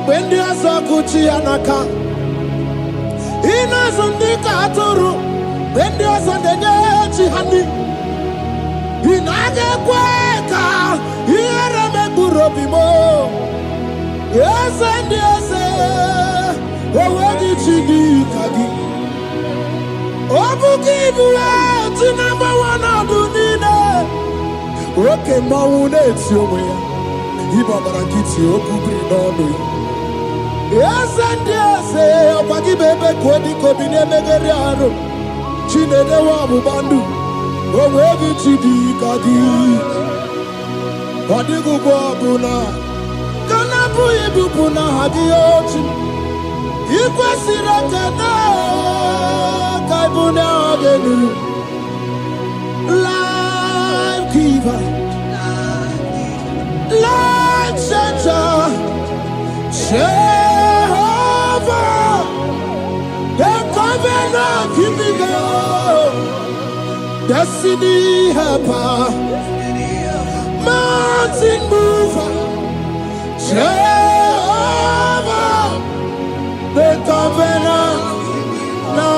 when the Asakuchi Anaka. Ina Sundika Turu, when the Asandachi Hani. Inaga Quaka, here me Burobimo. Yes, and yes, what did she do, Kagi? Obukibu, number one, I do need. Okay, Maune, it's your way. Ibabarakiti, Okubri, no. Yes, and yes, Opaki Bebe, Kodi, Kobine, Megariano, Chine, the Wabu Bandu, Owebi Chidi, Kadi, Padigu Babuna, Kanapu Ibupuna, Hadiochi, Ikwasiraka, Kaibuna, Agenu. Life giver, life changer, Jehovah, the covenant keeping God, destiny helper, mountain mover, Jehovah, the covenant, na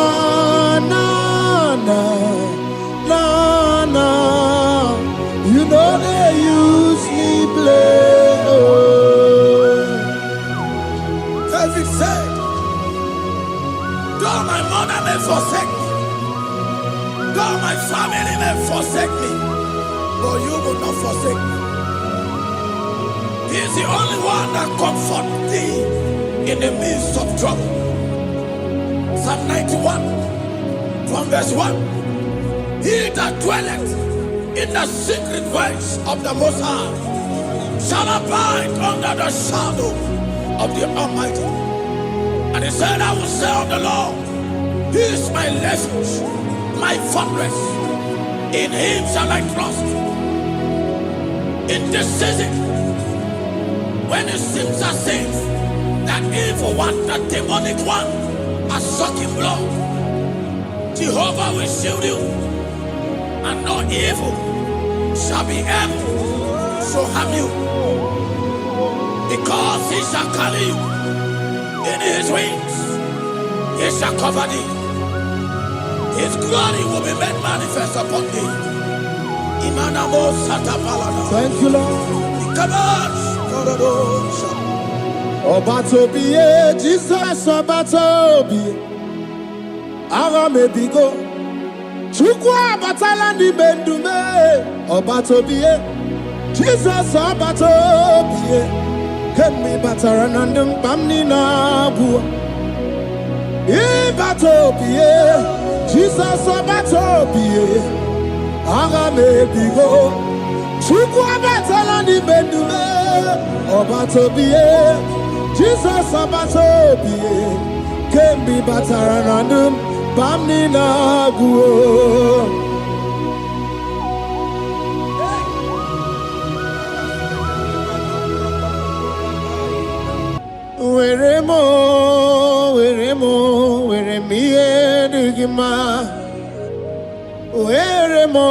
na na. You know they use me play. David said, though my mother may forsake me, though my family may forsake me, but you will not forsake me. He is the only one that comforts thee in the midst of trouble. Psalm 91 from verse 1. He that dwelleth in the secret place of the Most High shall abide under the shadow of the Almighty. And he said, I will say of the Lord, He is my refuge, my fortress. In Him shall I trust. In this season, when it seems as if that evil one, that demonic one, are sucking blood, Jehovah will shield you. And no evil shall be able to harm you, because He shall carry you in His wings. He shall cover thee. His glory will be made manifest upon thee. Thank you, Lord. Obatobi, Jesus, Obatobi. Aramebigo. Chukwa batala ni bendume, Obatobie, Jesus Obatobie, Kemi bataranandum bamni na bua, Ibatobie, Jesus Obatobie, Agame bigo, Chukwa batala ni bendume, Obatobie, Jesus Obatobie, Kemi bataranandum bamni na guo. Where me edugima. Where mo.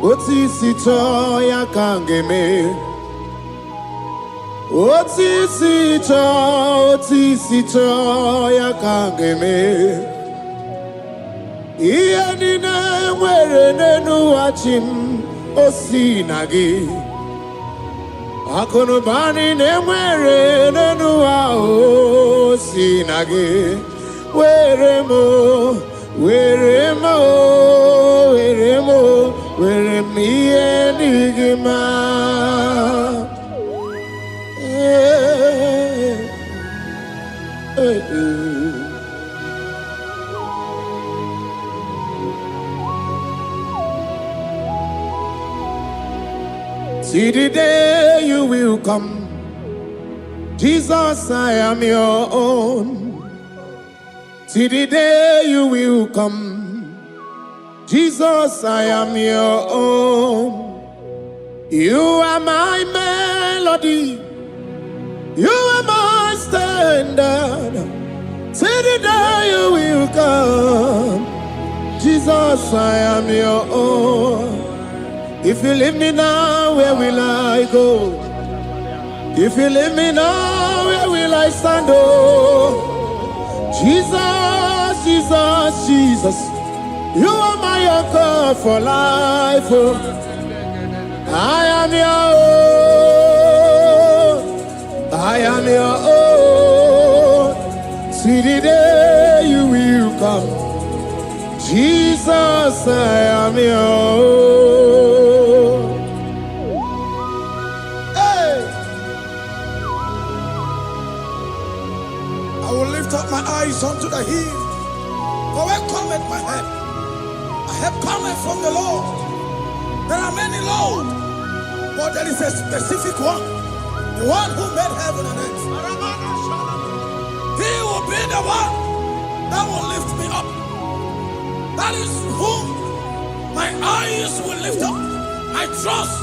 Otisicho ya kangeme. Otisicho ya kangeme. Iya nina mwere nenu wachim osinagi. Akonubani ne mwere nenu wa osinagi. Where me enigma. See the day you will come. Jesus, I am your own. See the day you will come. Jesus, I am your own. You are my melody. You are my standard. See the day you will come. Jesus, I am your own. If you leave me now, where will I go? If you leave me now, where will I stand? Oh, Jesus, Jesus, Jesus. You are my anchor for life. Oh, I am your own. I am your own. See the day you will come. Jesus, I am your own. Hey! I will lift up my eyes unto the hill. For where cometh my help? My help cometh from the Lord. There are many Lord, but there is a specific one. The one who made heaven and earth. He will be the one that will lift me up. That is whom my eyes will lift up. I trust,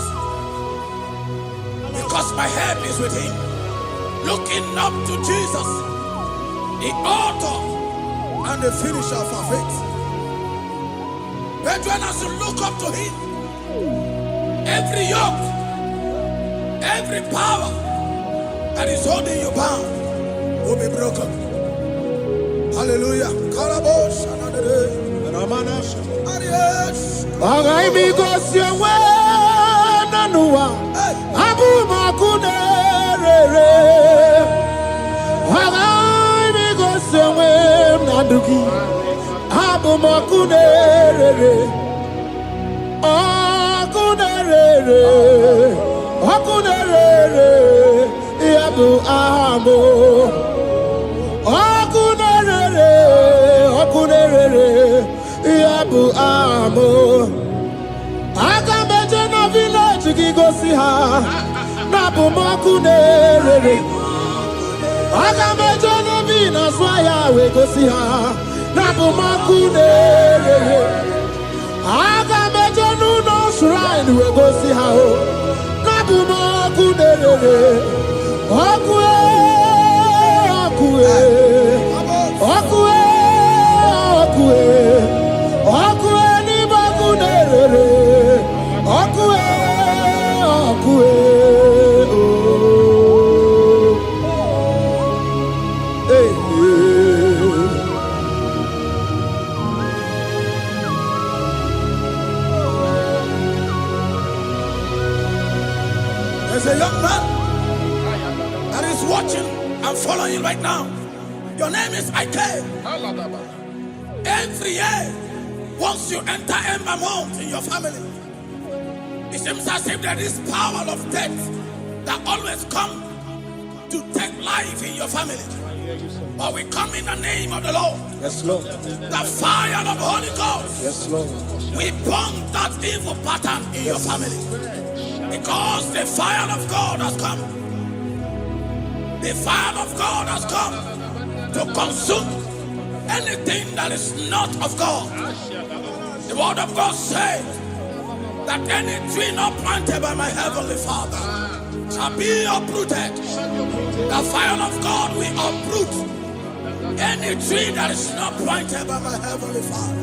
because my help is with him. Looking up to Jesus, the author and the finisher of our faith. Brethren, as you look up to him, every yoke, every power that is holding you bound will be broken. Hallelujah. There's a young man that is watching and following right now. Your name is Ike. Every year, once you enter Ember Mount in your family, it seems as if there is power of death that always come to take life in your family. But we come in the name of the Lord. Yes, Lord. The fire of the Holy Ghost. Yes, Lord. We burn that evil pattern in your family. Because the fire of God has come. The fire of God has come to consume anything that is not of God. The word of God says that any tree not planted by my heavenly Father shall be uprooted. The fire of God will uproot any tree that is not planted by my heavenly Father.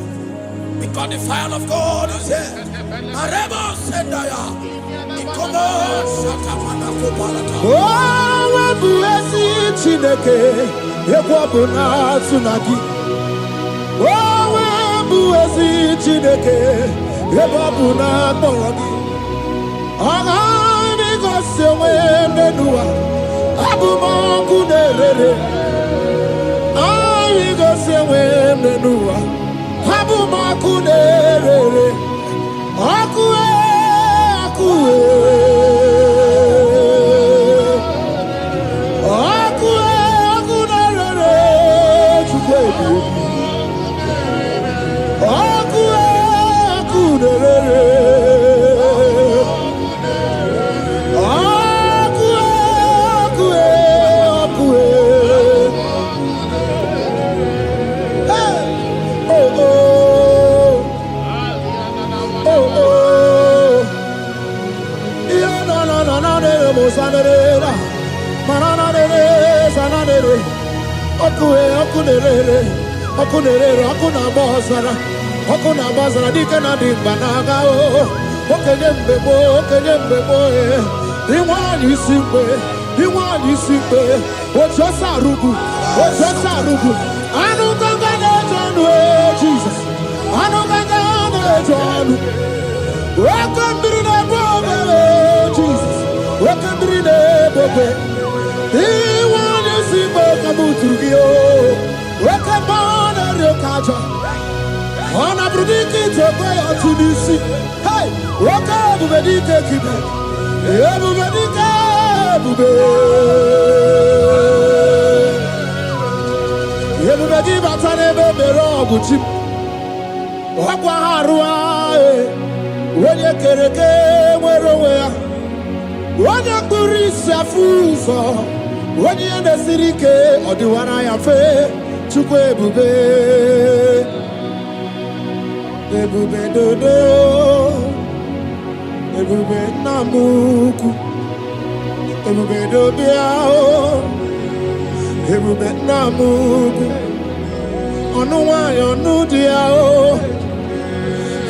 Because the fire of God is here. mosanera, mananere, sananere, okunerere, okuna bazara, dikana dimbanaga, okenyembebo, iwani simbe, ojosarugu, anu gangane jonu, Jesus, anu gangane jonu, wakambirine bobe, Jesus, wakambirine bobe, iwani simbe kabuturgiyo, wakambana rekaja, ona brudiki tobe atunisi, hey, wakabubedike kibe, ebubedike bube, ebubedi batane bebero guchim, wakwa harua, wenye kereke mwerowea, wenye kurisi afuso, wenye nesirike odiwana ya fe, chukwe bube, ebube dodo, ebube namuku, ebube dobiao, ebube namuku, onuwa yonu diao,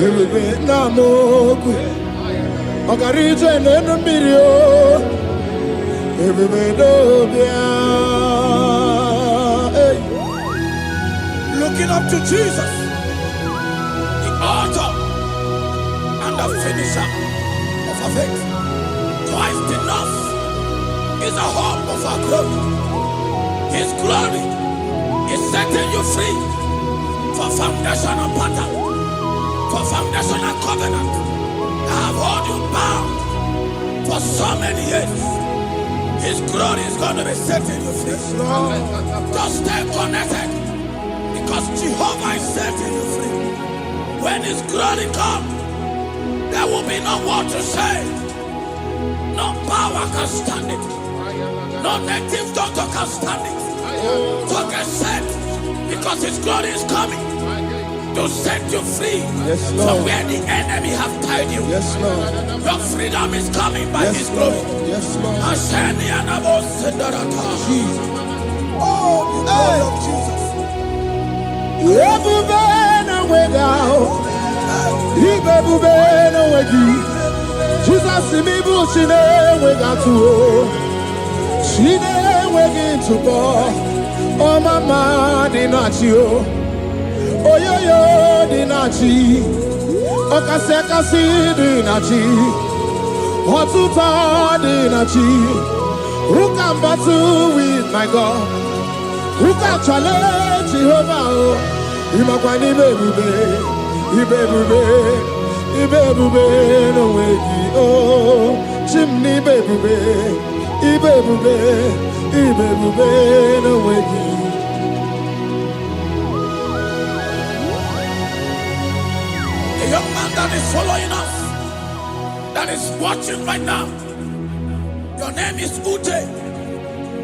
ebube namuku, okarije nenu mirio, ebube dobiao. Hey. Looking up to Jesus, the author and the finisher of our faith. Christ in us is the hope of our glory. His glory is setting you free for foundational pattern, for foundational covenant that have held you bound for so many years. His glory is going to be setting you free. Just stay connected, because Jehovah is setting you free. When His glory comes, there will be no more to say. No power can stand it. No native doctor can stand it. So get set, because His glory is coming to set you free from where the enemy have tied you. Yes, Lord. Your freedom is coming by His glory. Yes, Lord. Jesus. Oh, the glory of Jesus. Jesus, me bushine we got to. She wegin to go. Oh, mama, dinachi. Oh, yo, dinachi. Oh, kasi, dinachi. What to tell, dinachi. Who can battle with my God? Who can challenge Jehovah? Imakwani bebube, ibebube no wegi oh, chimney bebube, ibebube no wegi. A young man that is following us, that is watching right now. Your name is Ute.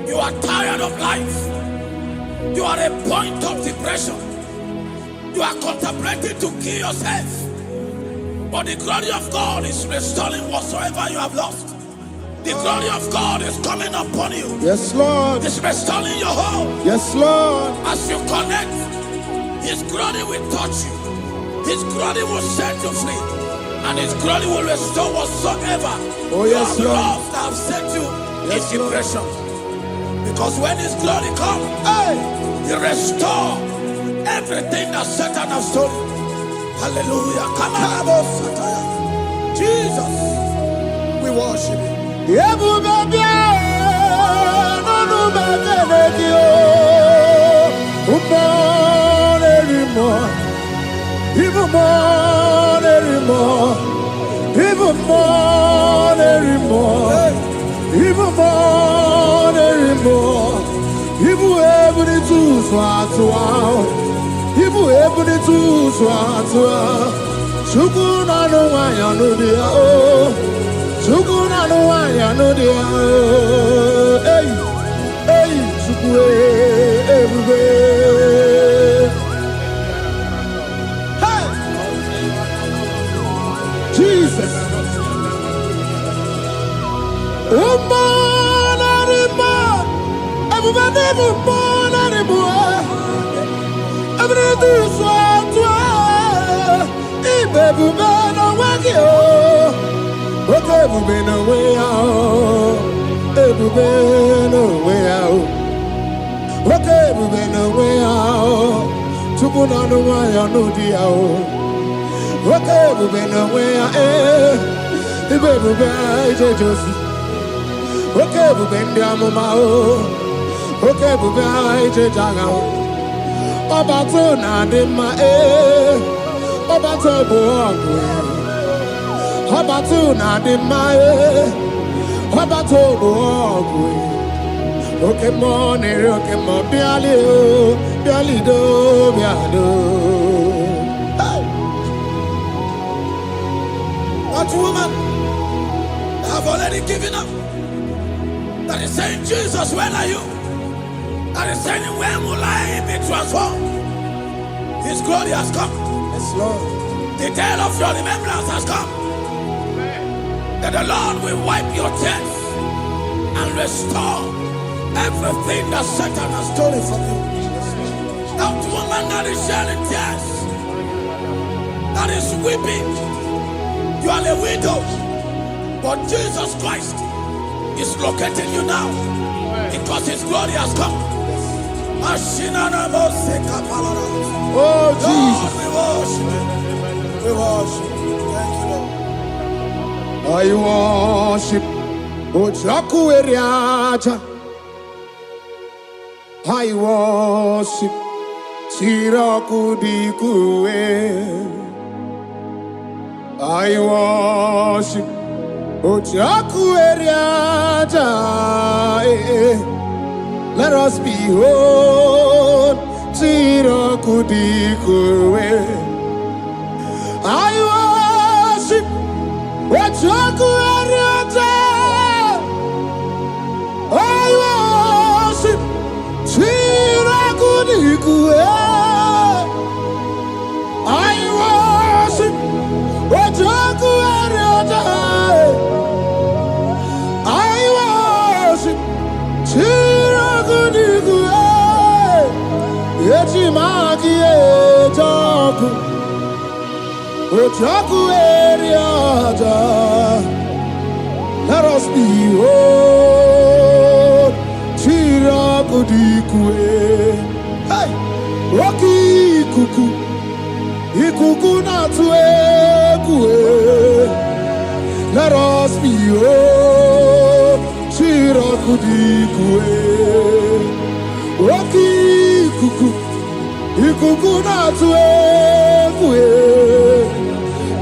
You are tired of life. You are a point of depression. You are contemplating to kill yourself. But the glory of God is restoring whatsoever you have lost. The glory of God is coming upon you. Yes, Lord. It's restoring your home. Yes, Lord. As you connect, His glory will touch you. His glory will set you free. And His glory will restore whatsoever you have lost that have set you in depression. Because when His glory comes, He restores everything that Satan has stolen. Hallelujah. Come on, Jesus, we worship You. Ibu ebuni tu swatwa, chukuna no wanya no dia oh, chukuna no wanya no dia oh, hey, chukwe ebube, hey, Jesus, That woman have already given up. That is saying, Jesus, where are you? That is saying, when will I be transformed? His glory has come. Yes, Lord. The day of your remembrance has come. That the Lord will wipe your tears and restore everything that Satan has stolen from you. That woman that is shedding tears, that is weeping. You are a widow, but Jesus Christ is locating you now because His glory has come. Oh, Jesus. Lord, we worship. Thank you, Lord. I worship. Ojaku eriaja. I worship. Tiraku dikue. I worship. Ojaku eriaja. Let us behold. Tiraku dikue. I worship. Ojaku eriaja. I worship. Tiraku dikue. I worship. Ojaku eriaja. I worship. Tiraku dikue. Echimaki ejaku. Ojaku eriaja. Let us behold. Tiraku dikue. Hey, Rocky kuku. Ikuku na tuekue. Let us behold. Tiraku dikue. Rocky kuku. Ikuku na tuekue.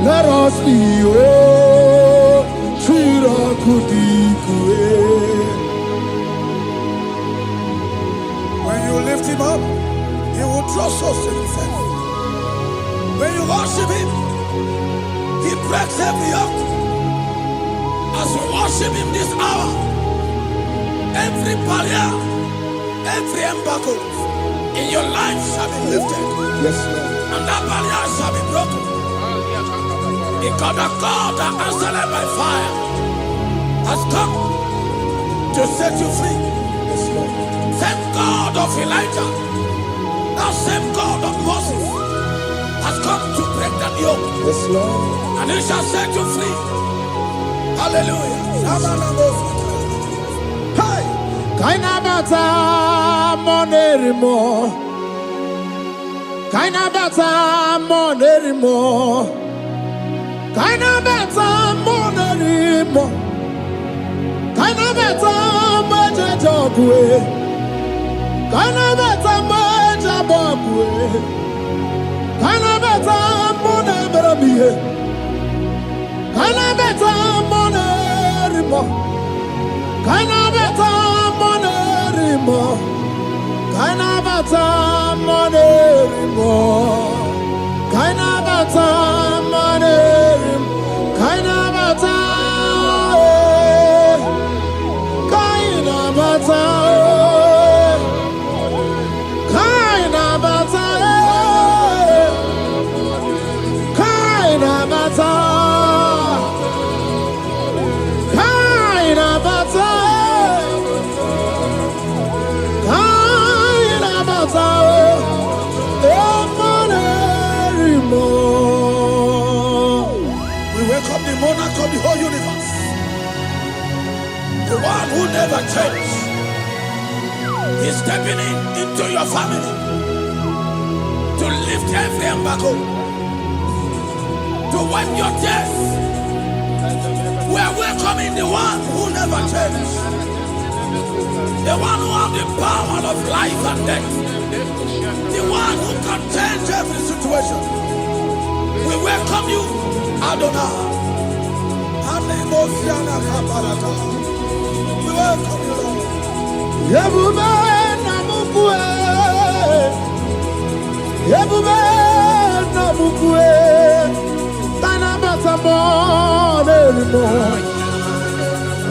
Let us behold. Tiraku dikue. When you lift Him up, He will draw souls to Himself. When you worship Him, He breaks every yoke. As we worship Him this hour, every barrier, every embargo in your life shall be lifted. Yes, Lord. And that barrier shall be broken. Because the God that answered by fire has come to set you free. Yes, Lord. Same God of Elijah, that same God of Moses, has come to break that yoke, Yes, Lord. and He shall set you free. Hallelujah. Hey! Kaina bata monerimo. Kaina bata monerimo. Kaina bata monerimo. Kaina bata majajogwe. Kaina bata majabogwe. Kaina bata monebramiye. Kaina bata monerimo. Kaina bata monerimo. Kaina bata monerimo. Kaina bata monerimo. Kaina bata. Kaina bata. Kaina bata. Kaina bata. Kaina bata. monarch of the whole universe, the one who never changed, is stepping into your family to lift every embargo, to wipe your tears. We are welcoming the one who never changed, the one who has the power of life and death, the one who can change every situation. We welcome you, Adonai. We welcome you, Lord. Yebube namukwe, Yebube namukwe, Kanabata monerimo,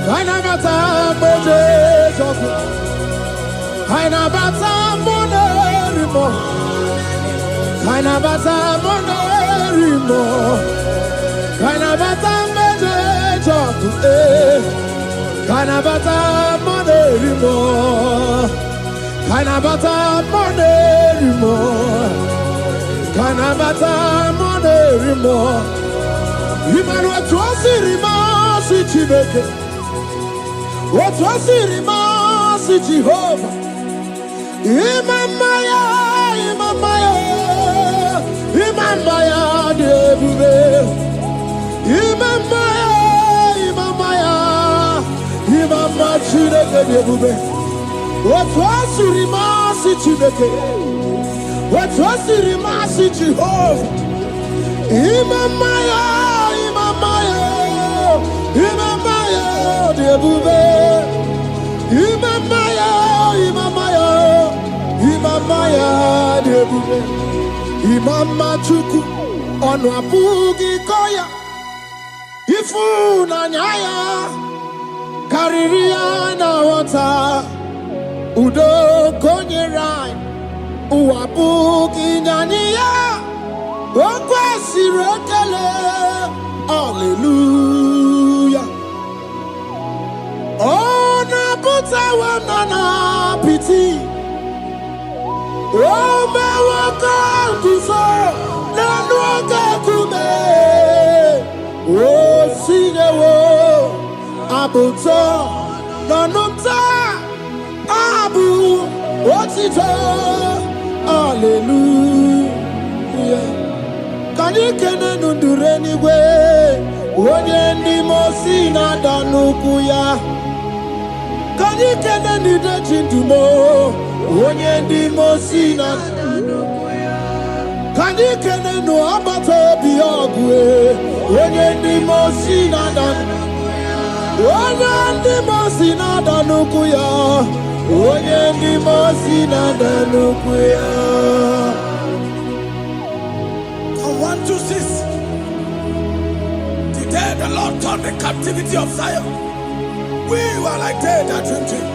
Kanabata meje joku, Kanabata monerimo, Kanabata monerimo, Kanabata meje joku, Kanabata monerimo, Kanabata monerimo, Kanabata monerimo. Imanu atwasirima si Chineke, atwasirima si Jehovah. Imamaya, Imamaya, Imamaya debube. Imamaya, Imamaya, Imamaya Chineke debube. Atwasirima si Chineke, atwasirima si Jehovah. Imamaya, Imamaya, Imamaya debube. Imamaya, Imamaya, Imamaya debube. Imama chuku onu abugi koya. Ifu na nyaya kariria na wata. Udo konye rai uabugi nyaniya. Okwesi rekele. Hallelujah. Oh, na puta wana na piti. Oh, me waka kuso na nuaka kume. Oh, sine wo abuto na numta abu otito. Hallelujah. Kanikene nundureni we. Onye ndi mosi na danukuya. Kanikene nide chintumo. Onye ndi mosi na danukuya. Kanikene no abato biyogwe. Onye ndi mosi na danukuya. Onye ndi mosi na danukuya. Onye ndi mosi na danukuya. 1, 2, 6. Today the Lord turned the captivity of Zion. We were like they that dream.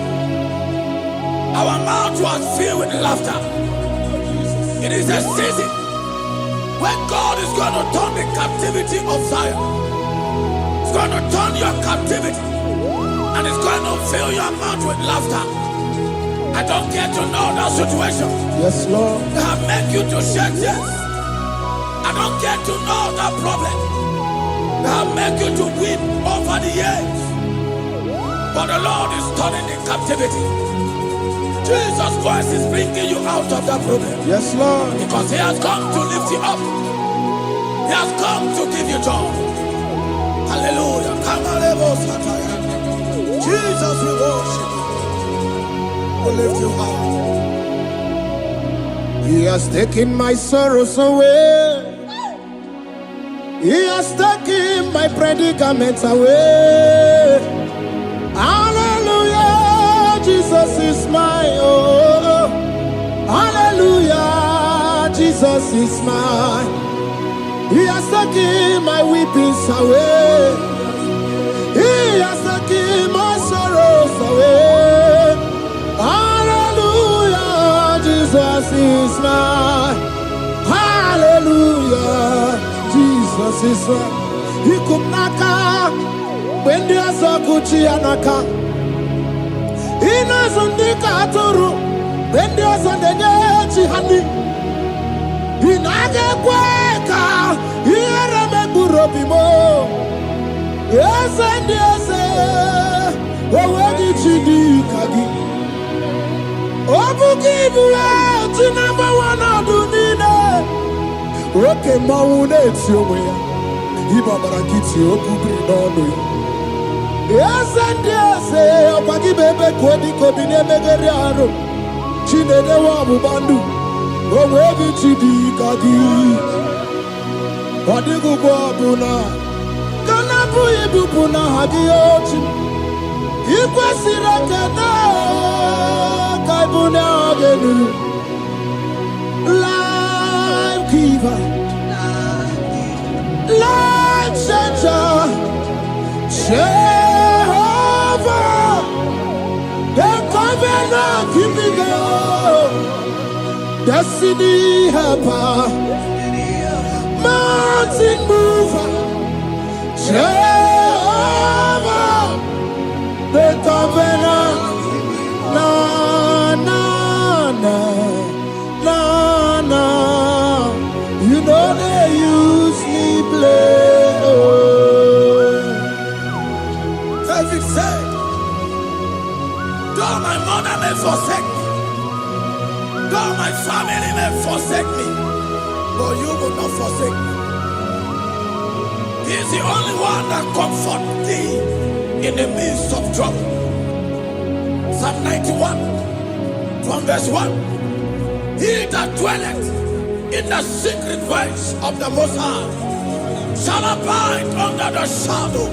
Our mouth was filled with laughter. It is a season when God is going to turn the captivity of Zion. It's going to turn your captivity, and it's going to fill your mouth with laughter. I don't get to know that situation. Yes, Lord. That make you to shed tears. I don't get to know that problem that make you to weep over the years. But the Lord is turning the captivity. Jesus Christ is bringing you out of that problem. Yes, Lord. Because He has come to lift you up. He has come to give you joy. Hallelujah. Jesus, we worship you. We lift you up. He has taken my sorrows away. He has taken my predicaments away. Hallelujah, Jesus is mine. Oh, hallelujah, Jesus is mine. He has taken my weepings away. He has taken my sorrows away. Hallelujah, Jesus is mine. Hallelujah, Jesus is mine. He could not come when there's a Gucci anaka. He knows on the Katuru when there's a Nechi honey. He naga kweka. He remember Robimo. Yes, and yes, where did you do, Kagi? Obuki Bula, to number one, I do need okay, Mauna, it's your way. Ibabarakiti, Okubri, no. Yes, and yes, Opaki Bebe, Kodi, Kobine, Megariano, Chine, the Wabu Bandu, where did you do, Kagi? Wadigu Buna, Kanabu Ibupuna Hadioti, Ikwasiraka, Kaibuna Agenu, Life Giver, Life Changer, Jehovah, the covenant keeping God, Destiny Helper. Mountain mover, Jehovah, the covenant, na na na na na. You know they use me play. David said, though my mother may forsake me, though my family may forsake me, but you will not forsake me. He is the only one that comforts thee in the midst of trouble. Psalm 91, from verse 1. He that dwelleth in the secret place of the Most High shall abide under the shadow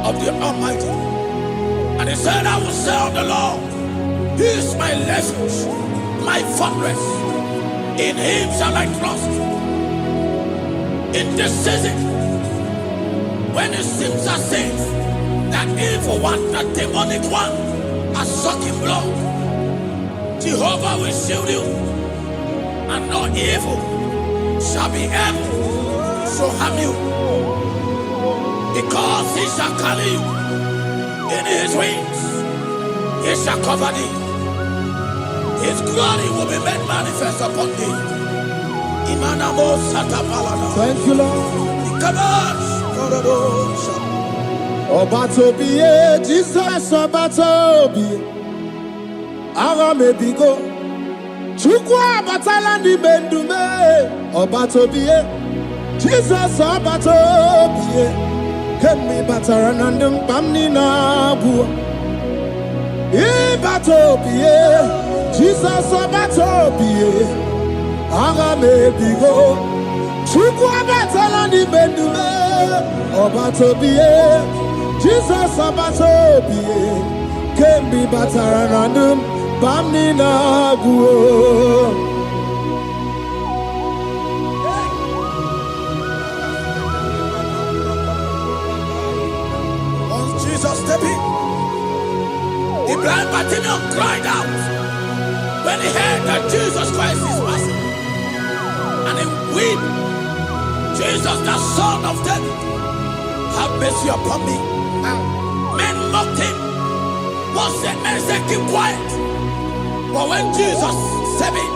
of the Almighty. And he said, I will say of the Lord, He is my refuge, my fortress. In Him shall I trust. In this season, when it seems as if that evil one, that demonic one, are sucking blood, Jehovah will shield you, and no evil shall be able to harm you, because He shall carry you in His wings. He shall cover thee. His glory will be made manifest upon thee. Thank you, Lord. Obatobie, Jesus, Obatobie. Ara mebigo. Chukwa batala ni bendume. Obatobie, Jesus, Obatobie. Kemi bataranandum pamni na bua. Ibatobie, Jesus, Obatobie. Aga me bigo, chukwa batala ni bendume, Obatobie, Jesus Obatobie, kembi bataranandum, bamni na guo. Once Jesus stepped in, the blind Bartimaeus cried out when he heard that Jesus Christ is passing. And he weep, Jesus, the Son of David, have mercy upon me. Men mocked him. Most said, men said, keep quiet. But when Jesus said it,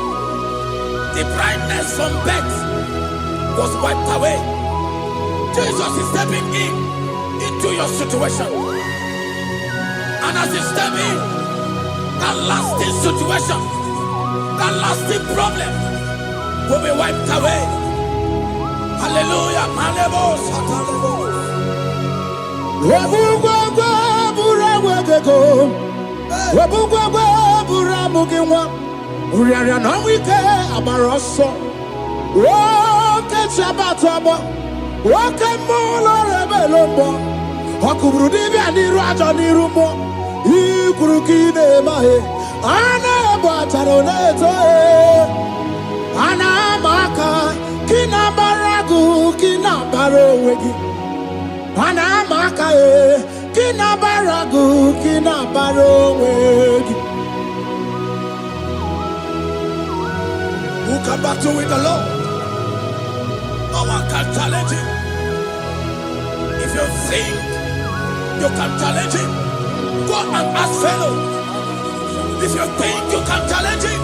the brightness from birth was wiped away. Jesus is stepping into your situation. And as he steps in, that lasting situation, that lasting problem will be wiped away. Hallelujah. Anamaka kina baragu kina barowegi. Anamaka kina baragu kina barowegi. Who can battle with the Lord? No one can challenge him. If you think you can challenge him, go and ask fellow. If you think you can challenge him,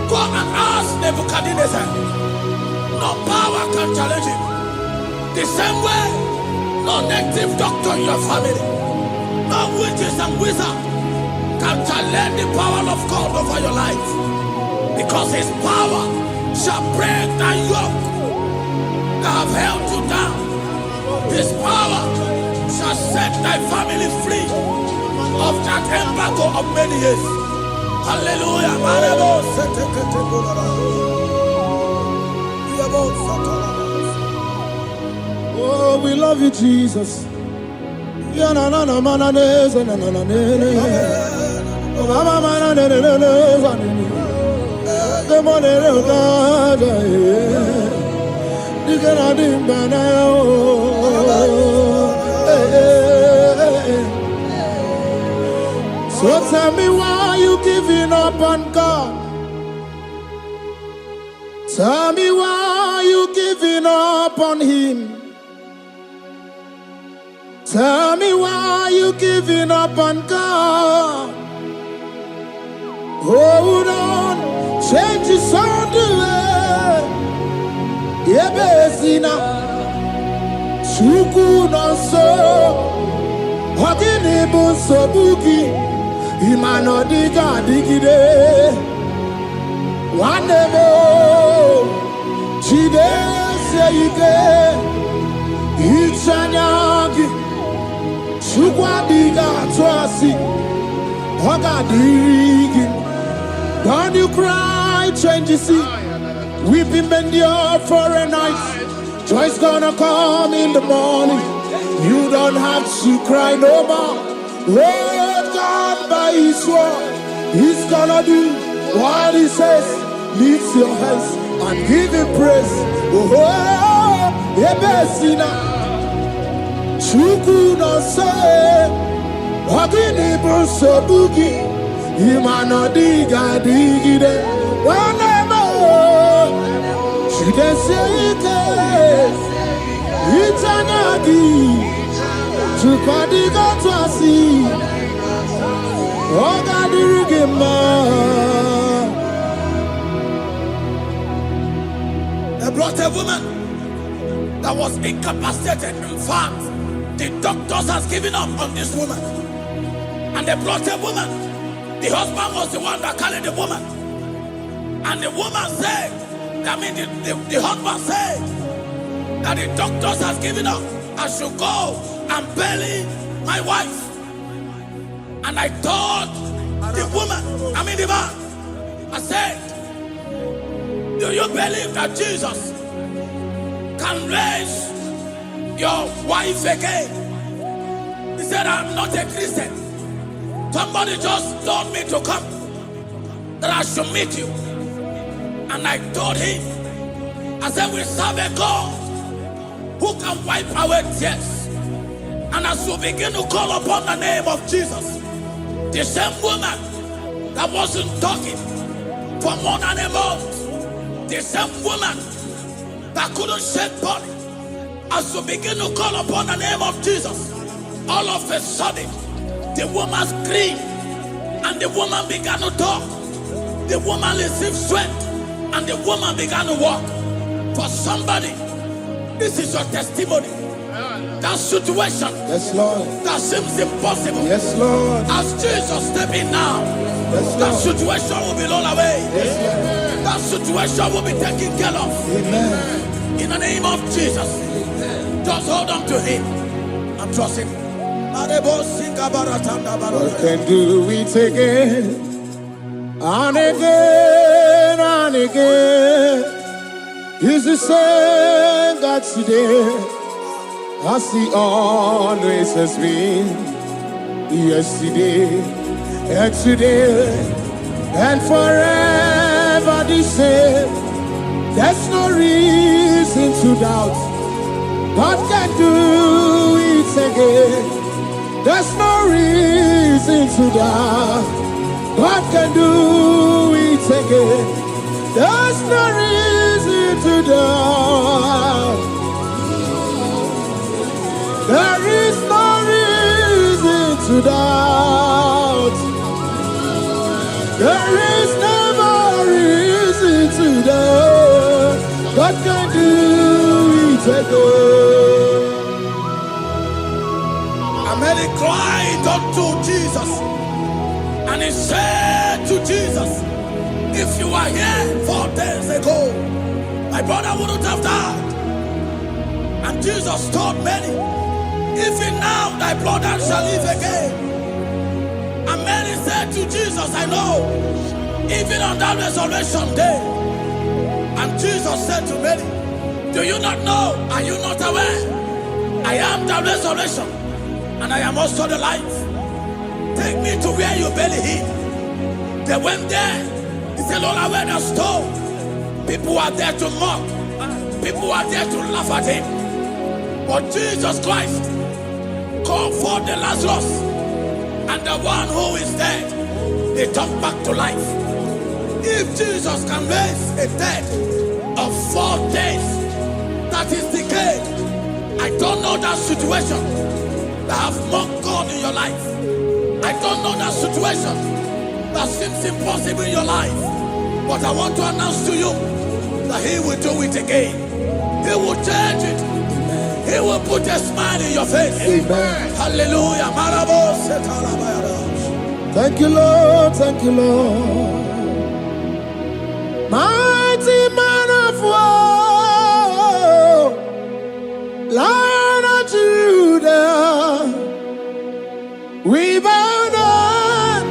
go and ask Nebuchadnezzar. No power can challenge him. The same way No native doctor in your family, no witches and wizards can challenge the power of God over your life. Because his power shall break that yoke that have held you down. His power shall set thy family free of that embargo of many years. Hallelujah. Oh, we love you, Jesus. So tell me why you giving up on God? Tell me why you giving up on him? Tell me why you giving up on God? Hold on, change is on the way. Yebesina, Chuku no so, Hogini bunso buki, Imano diga digide, Wanemo, Chide seike, Ichanyagi, Chukwa diga twasi, Hoga digi. Don't you cry, change you see. Weeping bend your for a night. Joy's gonna come in the morning. You don't have to cry no more. Hold God by his word. He's gonna do what he says. Lift your hands and give him praise. Oh, Ebesina. Chuku no say. Wagini bruso bugi. Imano diga digide. Wanemo. Chide seike. Itanyagi. Chukadiga twasi. Oga dirigema. They brought a woman that was incapacitated. In fact, the doctors has given up on this woman. And they brought a woman. The husband was the one that carried the woman. And the woman said, the husband said that the doctors has given up. I should go and bury my wife. And I told the woman, the man, I said, do you believe that Jesus can raise your wife again? He said, I'm not a Christian. Somebody just told me to come, that I should meet you. And I told him, I said, we serve a God who can wipe away tears. And as we begin to call upon the name of Jesus, the same woman that wasn't talking for more than a month, the same woman that couldn't shed body, as we begin to call upon the name of Jesus, all of a sudden, the woman screamed, and the woman began to talk. The woman received strength, and the woman began to walk. For somebody, this is your testimony. That situation, yes, Lord, that seems impossible, yes, Lord, as Jesus step in now, yes, that situation will be rolled away. Yes, that situation will be taken care of. Amen. In the name of Jesus, just hold on to him and trust him. God can do it again and again and again. He's the same God today as he always has been. Yesterday and today and forever the same. There's no reason to doubt. God can do it again. There's no reason to doubt. God can do it again. There's no reason to doubt. There is no reason to doubt. There is never reason to doubt. God can do it again. And Mary cried unto Jesus. And he said to Jesus, if you were here 4 days ago, my brother wouldn't have died. And Jesus told Mary, even now thy brother shall live again. And Mary said to Jesus, I know, even on that resurrection day. And Jesus said to Mary, do you not know? Are you not aware? I am the resurrection, and I am also the life. Take me to where you barely hid. They went there. He said, Lord, I went a stone. People are there to mock. People are there to laugh at him. But Jesus Christ called for the Lazarus, and the one who is dead, they turned back to life. If Jesus can raise a dead of 4 days that is decayed, I don't know that situation that have mocked God in your life. I don't know that situation that seems impossible in your life. But I want to announce to you that He will do it again. He will change it. Amen. He will put a smile in your face. Amen. Hallelujah. Thank you, Lord. Thank you, Lord. Mighty man of war, Lion of Judah, we bow down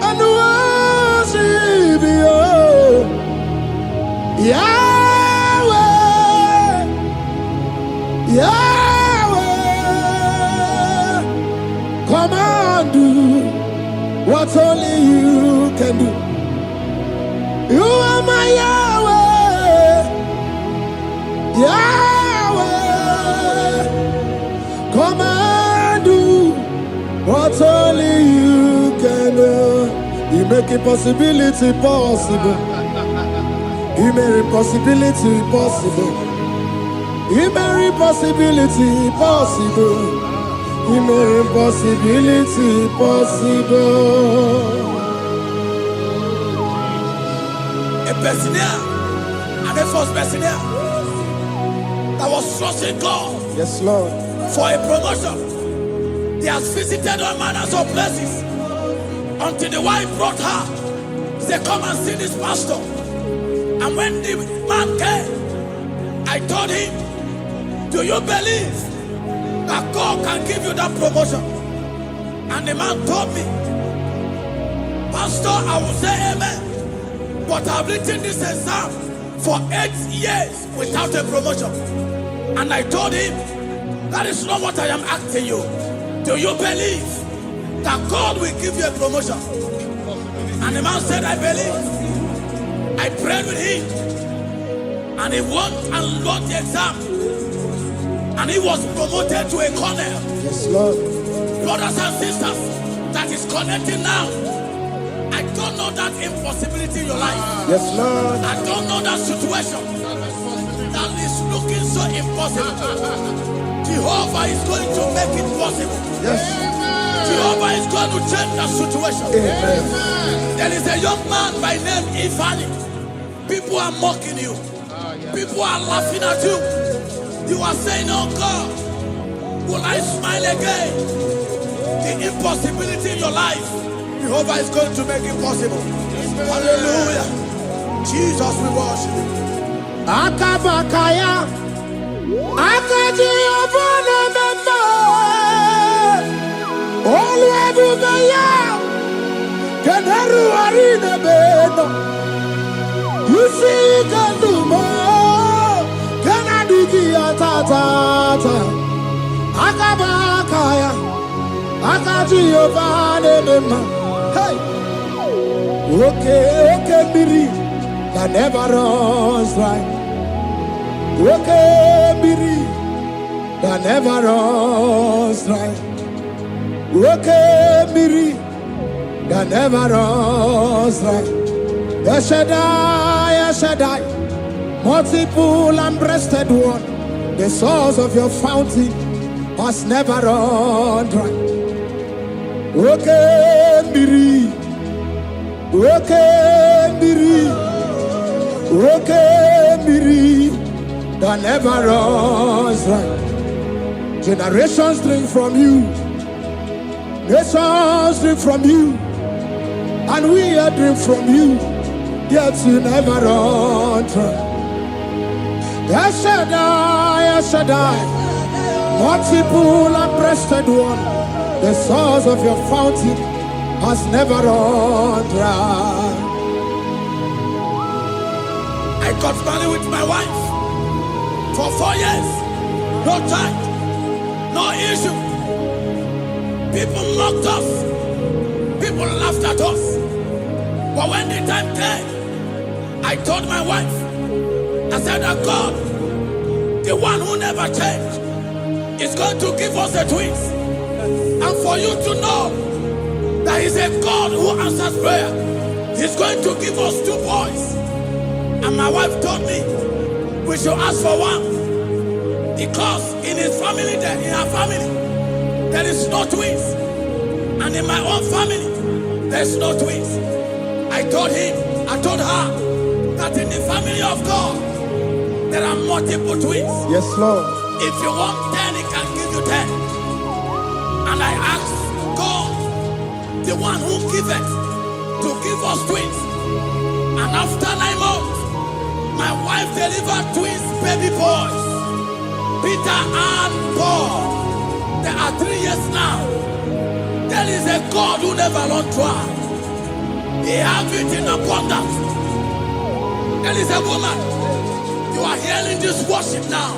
and worship you, Yahweh, Yahweh. Come and do what only you can do. You are my Yahweh, Yahweh. Come and do what only you can do. You make impossibility possible. You make impossibility possible. You make impossibility possible. You make impossibility possible. A Bethania, and a first Bethania that was trusting God. Yes, Lord. For a promotion. He has visited all manners of places until the wife brought her. He said, come and see this pastor. And when the man came, I told him, do you believe that God can give you that promotion? And the man told me, Pastor, I will say amen, but I've written this exam for 8 years without a promotion. And I told him, that is not what I am asking you. Do you believe that God will give you a promotion? And the man said, I believe. I prayed with him, and he won and wrote the exam, and he was promoted to a colonel. Yes, Lord. Brothers and sisters, that is connecting now. I don't know that impossibility in your life. Yes, Lord. I don't know that situation that is looking so impossible. Jehovah is going to make it possible. Yes. Jehovah is going to change that situation. Amen. There is a young man by name Ifani. People are mocking you. People are laughing at you. You are saying, oh God, will I smile again? The impossibility in your life, Jehovah is going to make it possible. Hallelujah. Jesus, we worship you. Akabakaya, Akaji Obana Mama, Oluwabubaya, Keneru Arina Beno, you see Kandumo, Kanadiki Atata, Akabakaya, Akaji Obana Mama, hey, okay, Miri, that never runs dry. Okay, Miri, that never runs dry. Okay, Miri, that never runs dry. Shaddai, multiple and breasted one, the source of your fountain has never run dry. Okay, Miri, okay, Miri, okay, Miri, that never runs dry. Generations drink from you. Nations drink from you, and we are drink from you, yet you never run dry. Yes, Shaddai, multiple and breasted one, the source of your fountain has never run dry. I got married with my wife for 4 years. No child, no issue. People mocked us. People laughed at us. But when the time came, I told my wife, I said that God, the one who never changed, is going to give us the twins. And for you to know that He's a God who answers prayer, He's going to give us 2 boys. And my wife told me we should ask for one, because in her family, there is no twins, and in my own family, there's no twins. I told her that in the family of God, there are multiple twins. Yes, Lord. If you want 10, He can give you 10. And I asked God, the one who giveth, to give us twins. And after 9 months, my wife delivered twins, baby boys, Peter and Paul. They are 3 years now. There is a God who never runs dry. He has it in abundance. There is a woman. You are hearing this worship now.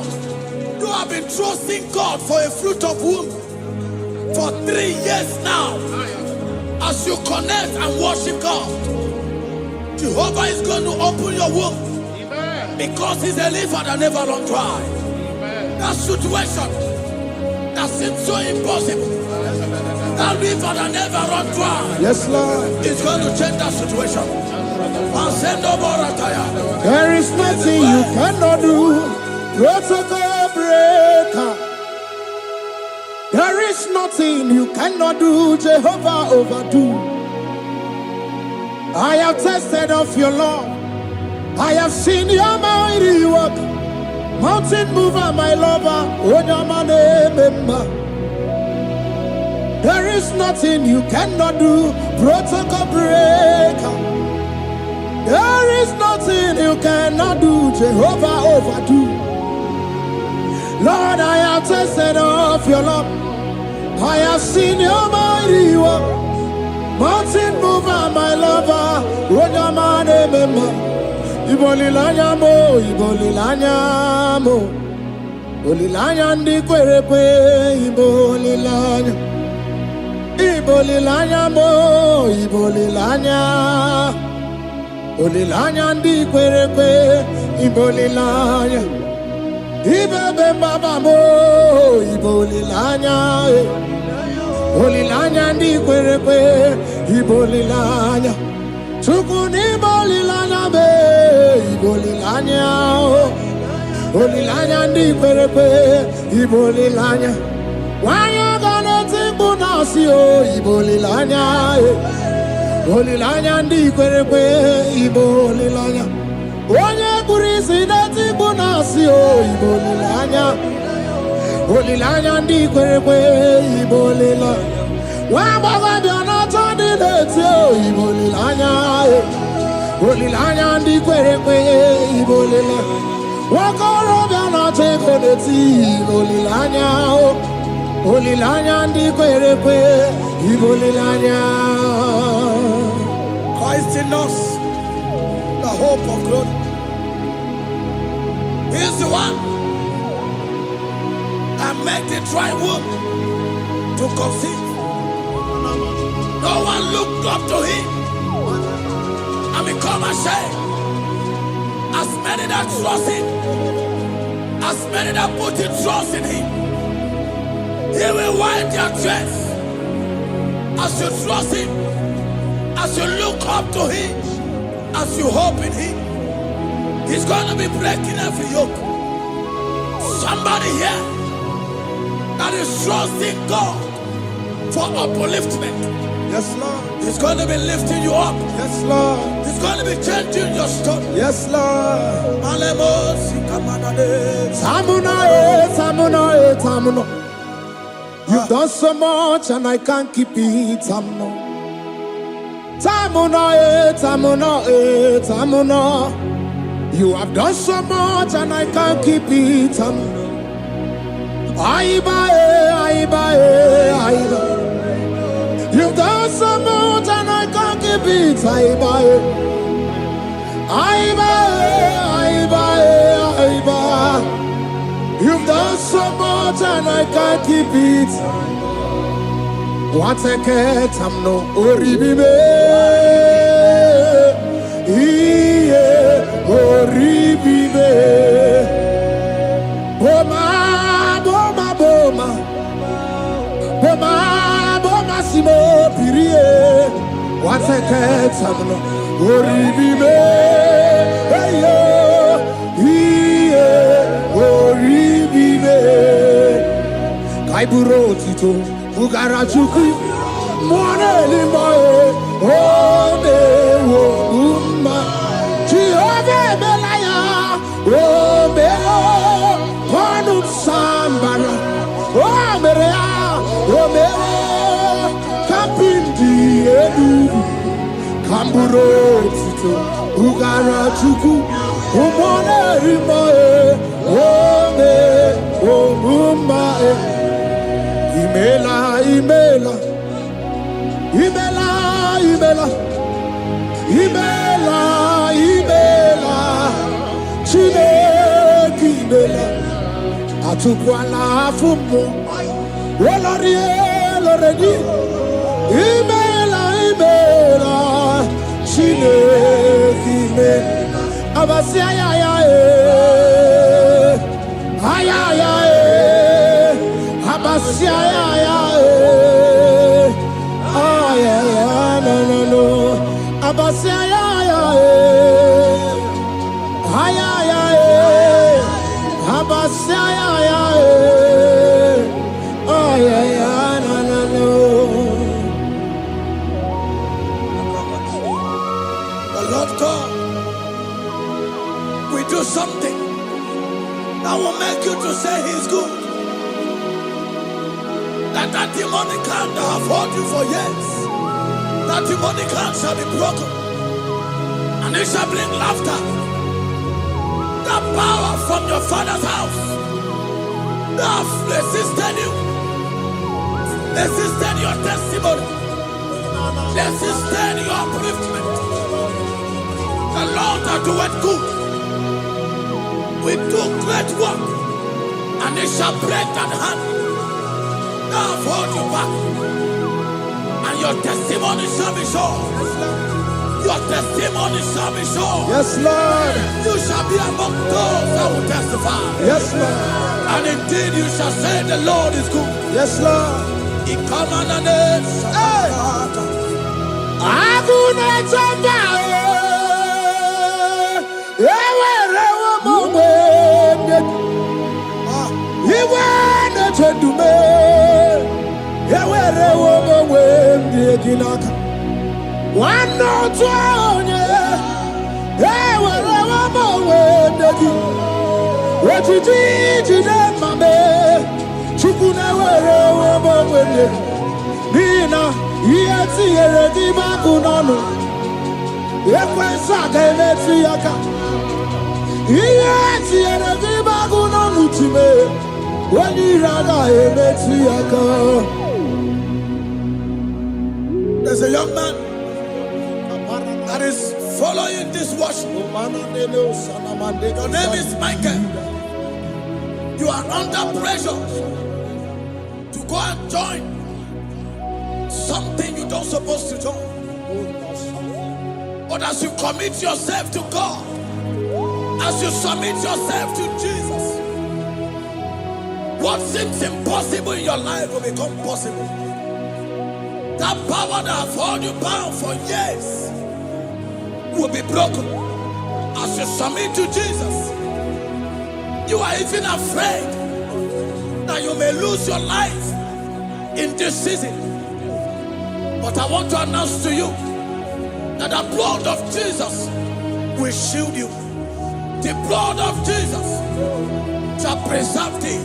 You have been trusting God for a fruit of womb for 3 years now. As you connect and worship God, Jehovah is going to open your womb. Because He's a river that never runs dry. That situation that seems so impossible, that river that never runs dry, Yes, Lord. is going to change that situation. There is nothing you cannot do. Protocol breaker. There is nothing you cannot do. Jehovah overdo. I have tasted of your love. I have seen your mighty work. Mountain mover, my lover. There is nothing you cannot do. Protocol breaker. There is nothing you cannot do. Jehovah overdo. Lord, I have tasted of your love. I have seen your mighty work. Mountain mover, my lover. Ibolilanya mo, ibolilanya mo. Bolilanya ndi kwerekwe, ibolilanya. Ibolilanya mo, ibolilanya. Bolilanya ndi kwerekwe, ibolilanya. Ibebe baba mo, ibolilanya. Bolilanya ndi kwerekwe, ibolilanya. Chukuni bolilanya be, ibolilanya. Bolilanya ndi kwerekwe, ibolilanya. Wanya gana tibu nasi o, ibolilanya. Bolilanya ndi kwerekwe, ibolilanya. Wanya kurisi na tibu nasi o, ibolilanya. Bolilanya ndi kwerekwe, ibolilanya. Wabaga biana tandi leti o, ibolilanya. Bolilanya ndi kwerekwe, ibolilanya. Wakoro biana teko leti, ibolilanya. Bolilanya ndi kwerekwe, ibolilanya. Christ in us, the hope of glory. He is the one that made the dry womb to conceive. No one looked up to Him and become ashamed. As many that trust Him, as many that put in trust in Him, He will wipe their tears. As you trust Him, as you look up to Him, as you hope in Him, He's going to be breaking every yoke. Somebody here that is trusting God for upliftment. Yes, Lord. He's going to be lifting you up. Yes, Lord. He's going to be changing your story. Yes, Lord. Alemos, Tamuna, Tamuna, Tamuna. You You've done so much and I can't keep it. You have done so much and I can't keep it. You've done so much and I can't keep it. You've done so much and I can't keep it. What a cat, I'm no oribibe. Oribibe. Boma, boma, boma. Boma, boma, simo pirie. What a cat, I'm no oribibe. Hey, yo. Kaiburo tito ugarachuku mwana limbae ode wo umma chiove belaya obeo panu sambara omerea omeo kapindi edu kamburo tito ugarachuku mwana limbae ode wo umma Imela, Imela, Imela, Imela, Imela, Imela, Chineke Imela, Atukwala Fumo, Wolorie, Loredi, Imela, Imela, Chineke Imela, Abasia, Ayaya, Abasia, no. Abasia, Abasia, no. The Lord God will do something that will make you to say He's good. That demonic hand that have held you for years, that demonic hand shall be broken, and it shall bring laughter. That power from your father's house that have resisted you, resisted your testimony, resisted your upliftment. The Lord that doeth good will do great work, and it shall break that hand. Now hold you back, and your testimony shall be shown. Your testimony shall be shown. Yes, Lord. You shall be among those that will testify. Yes, Lord. And indeed you shall say the Lord is good. Yes, Lord. He come on the name. One no twenty, what you did, Mame, Chukuna, Nina, Yeti, Bakunano, Yakwasaka, Yaka, Yeti, Bakunano to me, when you rather, Yaka. There's a young man that is following this worship. Your name is Michael. You are under pressure to go and join something you don't supposed to join. But as you commit yourself to God, as you submit yourself to Jesus, what seems impossible in your life will become possible. That power that has held you bound for years will be broken as you submit to Jesus. You are even afraid that you may lose your life in this season. But I want to announce to you that the blood of Jesus will shield you. The blood of Jesus shall preserve thee.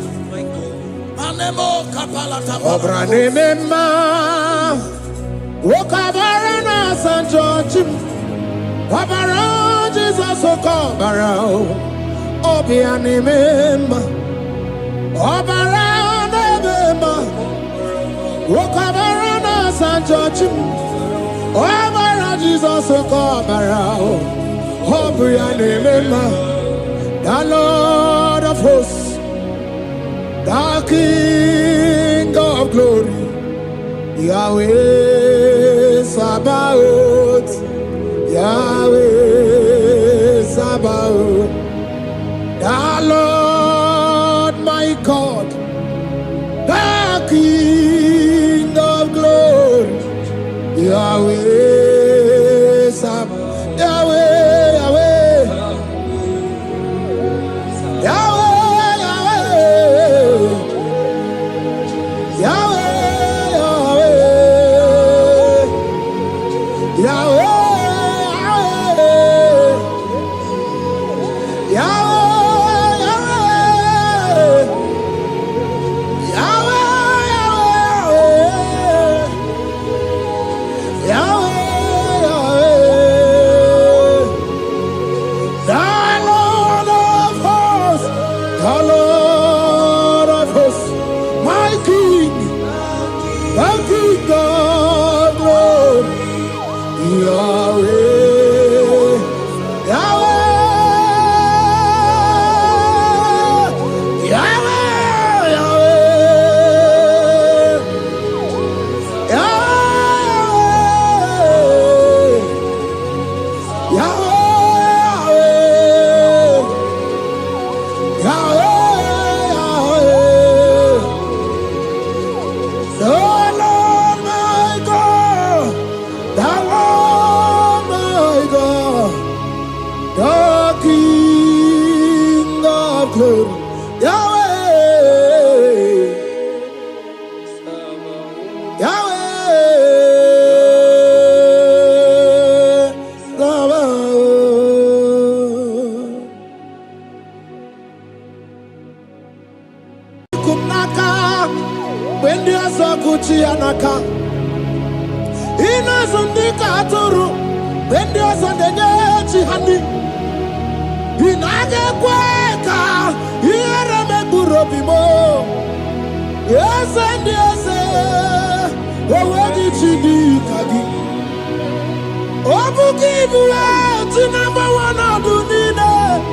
Manemo kapala Obra tapala. nemema. Wokabara na San George. Wabara Jesus okabara. Obia nemema. Obara nemema. Wokabara na San George. Wabara Jesus okabara. Obia nemema. The Lord of hosts, the King of glory, Yahweh Sabaoth, Yahweh Sabaoth, the Lord my God, the King of glory, Yahweh Sabaoth, Yahweh, Yahweh,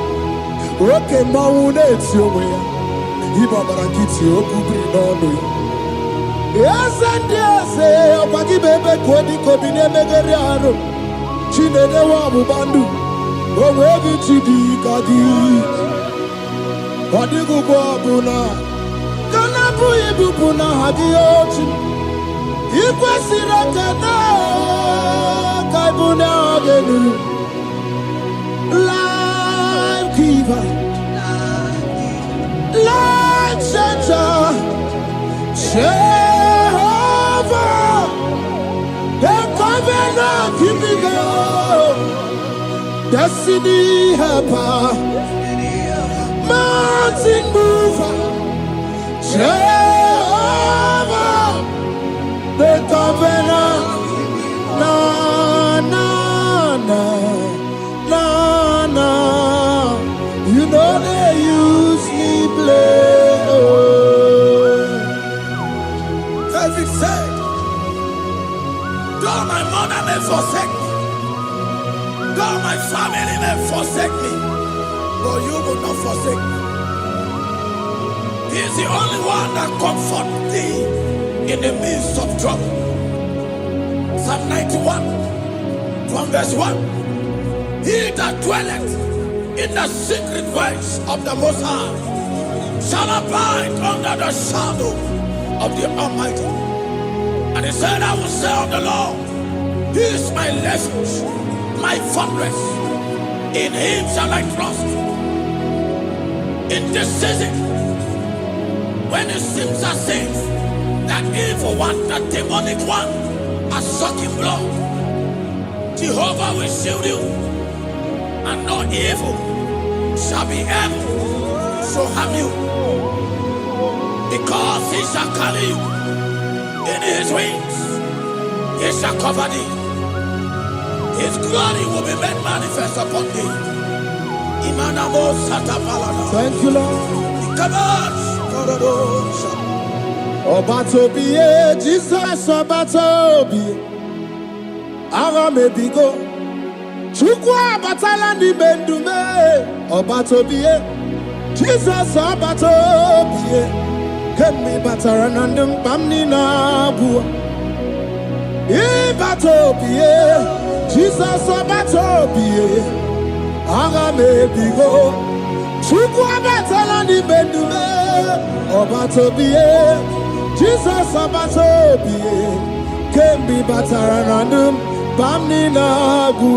Okay, Mawunet, you way. Ibabarakiti, Okubri, no. Yes, and yes, Opaki Bebe, Kodi, Kobine, Megariano, Chine, the Wabu Bandu, Owebi Chidi, Kadi, Wadigu Buna, Kanabu Ibuna, Hadiochi, Ikwasiraka, Kaibuna, Agenu, Life Giver, Life Center, Jehovah, the covenant keeping God, destiny helper, mountain mover, Jehovah, the covenant, na na na na na, you know they use me play. David said, though my mother may forsake me, though my family may forsake me, but you will not forsake me. He is the only one that comforts thee in the midst of trouble. Psalm 91, from verse 1. He that dwelleth in the secret place of the Most High shall abide under the shadow of the Almighty. And he said, I will say of the Lord, He is my refuge, my fortress. In Him shall I trust. In this season, when it seems as if that evil one, that demonic one, are sucking blood, Jehovah will shield you, and no evil shall be able to harm you. Because he shall carry you in his wings, he shall cover thee. His glory will be made manifest upon thee. Thank you, Lord. Obatobiye, Jesus Obatobiye. Ara mebigo. Chukwa batala ni mendume. Obatobiye, Jesus Obatobiye. Kemi batara nandum bamni nabu. Ibatobiye, Jesus Obatobiye. Ara mebigo. Chukwa batala ni mendume. Obatobiye, Jesus Obatobiye. Kemi batara nandum bamni nabu.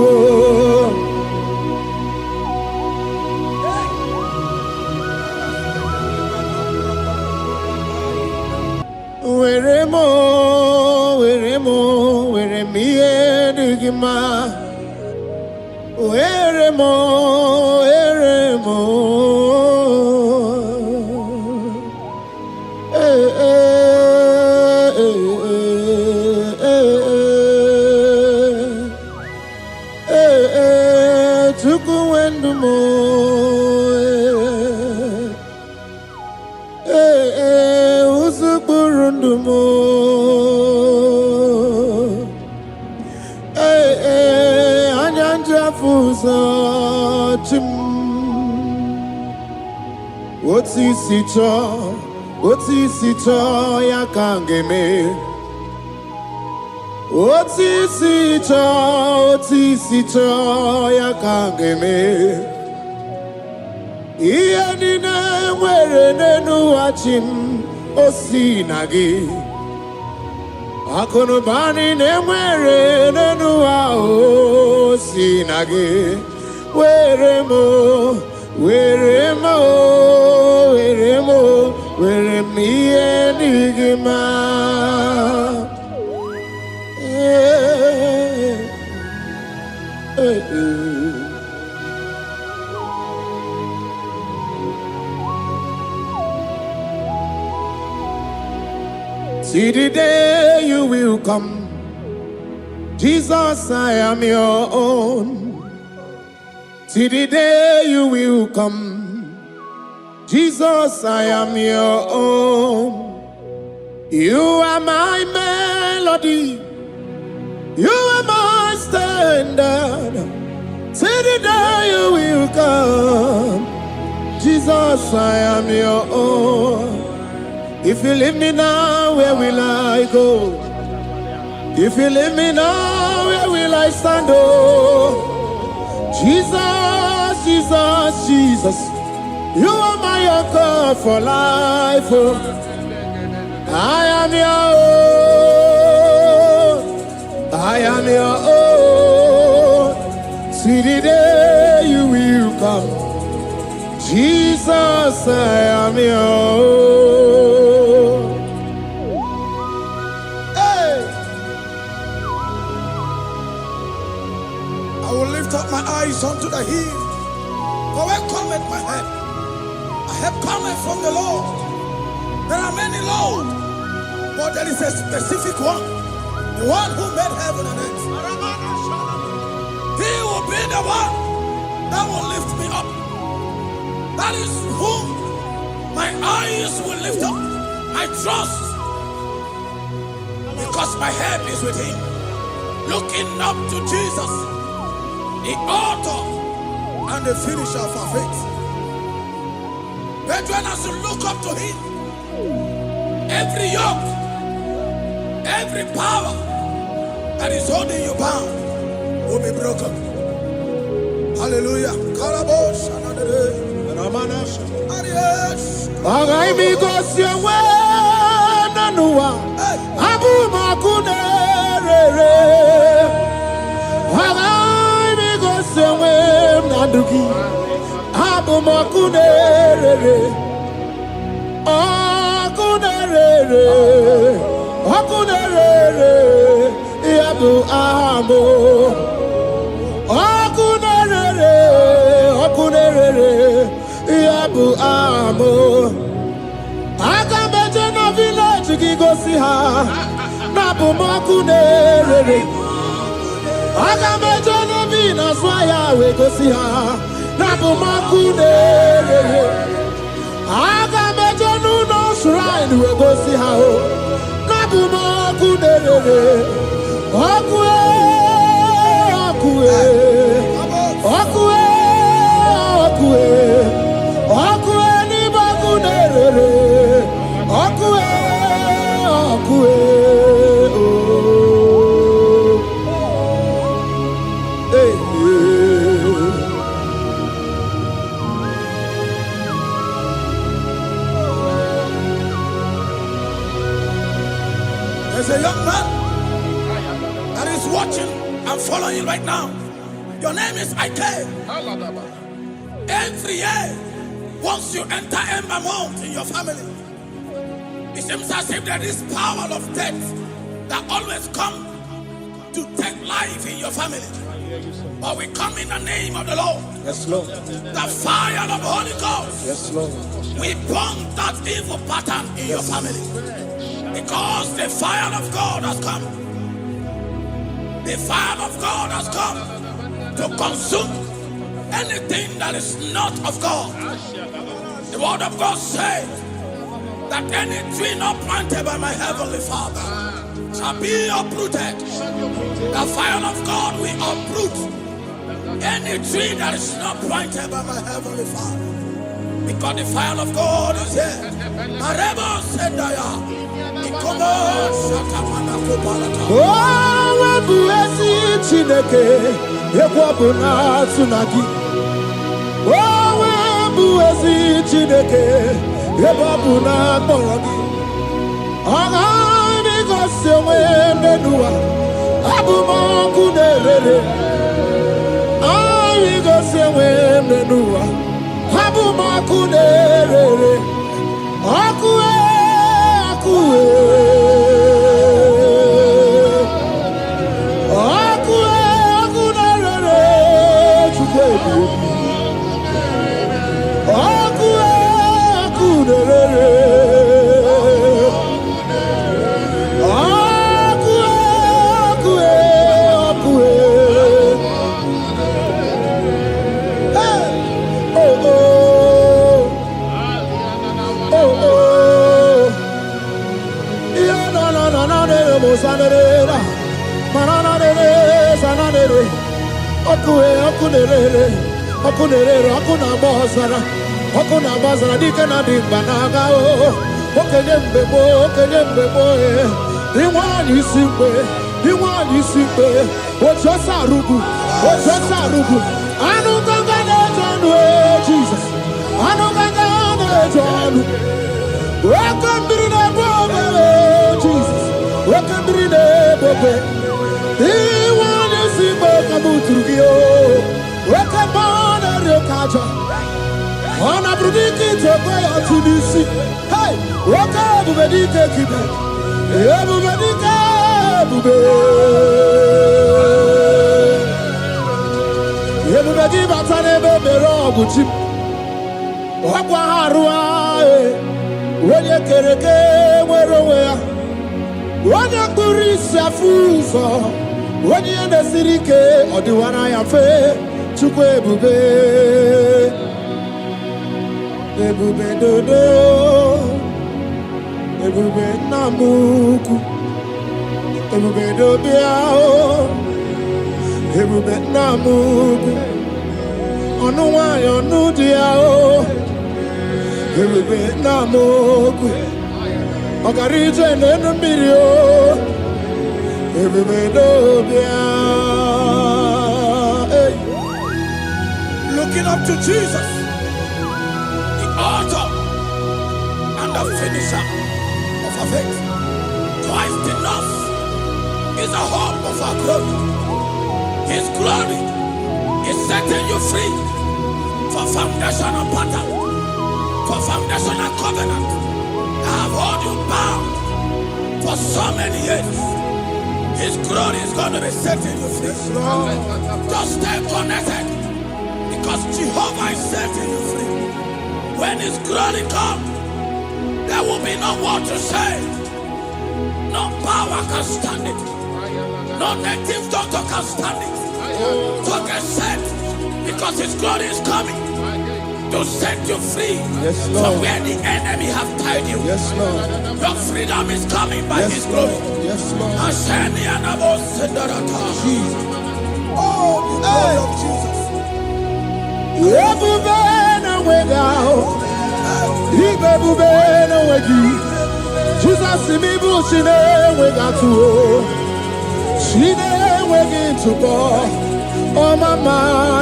Where me digima. Where mo. Tukuendumo. Usukurundumo. Anyanja fusa chim. Oti sito ya kangeme. Oti sito ya kangeme. Iya nina mwere nenu wachim osinagi. Akono bani ne mwere nenu wa osinagi. Were me enigma. See the day you will come, Jesus, I am your own. See the day you will come, Jesus, I am your own. You are my melody, you are my standard. See the day you will come, Jesus, I am your own. If you leave me now, where will I go? If you leave me now, where will I stand? Oh, Jesus, Jesus, Jesus, you are my anchor for life. Oh, I am your own. I am your own. See the day you will come, Jesus, I am your own. I will lift up my eyes unto the hill, for where cometh my help? I have cometh from the Lord. There are many Lord, but there is a specific one, the one who made heaven and earth. He will be the one that will lift me up. That is whom my eyes will lift up. I trust, because my help is with him. Looking up to Jesus, the author and the finisher of our faith. Brethren, as you look up to him, every yoke, every power that is holding you bound will be broken. Hallelujah. Karabosh. Abu makunere, akunere, yabu amo, akunere, yabu amo. ha na bụ m ọkụ na-erere. Aga m eje n'obi n'azụ ahịa wee gosi ha na bụ m ọkụ na-erere. Aga m eje n'ụlọ shrine wee gosi ha na bụ m ọkụ na-erere. Ọkụ ọkụ ọkụ ọkụ ọkụ n'ime ọkụ na-erere. Ọkụ ọkụ There's a young man that is watching and following right now. Your name is Ike. Every year, once you enter Ember Mount in your family, it seems as if there is power of death that always come to take life in your family. But we come in the name of the Lord. Yes, Lord. The fire of the Holy Ghost. Yes, Lord. We burn that evil pattern in your family. Because the fire of God has come. The fire of God has come to consume anything that is not of God. The word of God says that any tree not planted by my heavenly Father shall be uprooted. The fire of God will uproot any tree that is not planted by my heavenly Father. Because the fire of God is here. Marebo Sendaya. Oh, bụ ezi Chineke ekwu na tsunami. Oh, bụ ezi Chineke ekwu na kpọrọ gị. Ọ ga-eme gosi onwe n'ụwa. Abụ m ọkụ na-erere. Ọ gosi onwe n'ụwa. Abụ m ọkụ na-erere. Ọkụ ọkụ na-agba ọzara. Ọkụ na-agba ọzara dike na dị mkpa na-aga. Okenye mgbe gboo inwe anyị isi mgbe otu ọsọ arụgụ anụ gaga na-eje ọnụ. Jizọs anụ gaga na-eje ọnụ. Oke mmiri na-egbu obere. Jizọs oke mmiri na-egbu obere. Inwe anyị isi mgbe ka m tụrụ gị. Oke mmụọ na-eri oke aja. Ọ na-abụrụ dike ite okwe ya otu n'isi. Oke ebube dike kibe. Ebube dike ebube. Ebube gị bata n'ebe mere ọgụ chi m. Ọkwa ha arụa. Onye kere eke nwere onwe ya. Onye kpụrụ isi afụ ụzọ. Onye ihe na-esiri ike ọ dịwara ya mfe. Chukwu ebube. Ebube dodo. Ebube nna m ukwu. Ebube dobịa. Ebube nna m ukwu. Ọnụ nwanyị ọnụ dị ya. Ebube nna m ukwu. Ọ gara ije n'elu mmiri. Ebube dobịa. Looking up to Jesus, the author and the finisher of our faith. Christ in us is the hope of our glory. His glory is setting you free for foundational pattern, for foundational covenant that have held you bound for so many years. His glory is going to be setting you free. Just stay connected. Because Jehovah is setting you free. When His glory comes, there will be no word to say. No power can stand it. No native doctor can stand it. So get set, because His glory is coming to set you free from where the enemy have tied you. Yes, Lord. Your freedom is coming by His glory. Yes, Lord. Jesus. Oh, the glory of Jesus. Jesus, me bushine we got to. She never to go. Oh, mama,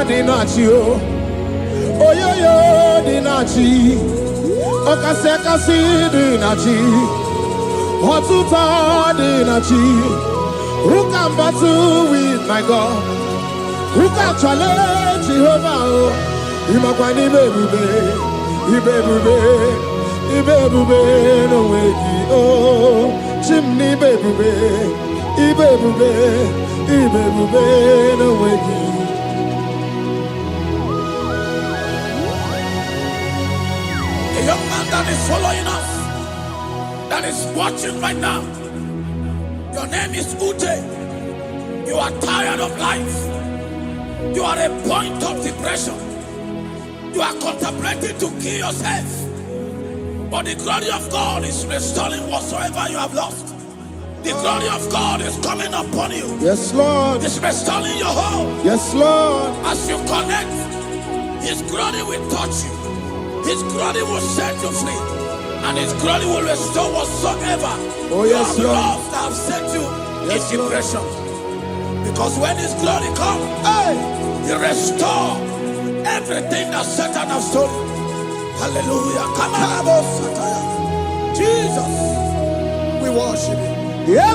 dinachi. Oh, yo, dinachi. Oh, kasi, dinachi. Hotuta, dinachi. Who can battle with my God? Who can challenge Jehovah? Imakwani baby, Ibebube no weki oh chimney bebube Ibebube no weki. A young man that is following us, that is watching right now. Your name is Ute. You are tired of life. You are a point of depression. You are contemplating to kill yourself. But the glory of God is restoring whatsoever you have lost. The glory of God is coming upon you. Yes, Lord. It's restoring your home. Yes, Lord. As you connect, His glory will touch you. His glory will set you free. And His glory will restore whatsoever you have lost that have set you in depression. Because when His glory comes, He restores everything that Satan has stolen. Hallelujah. Come on, Jesus, we worship You.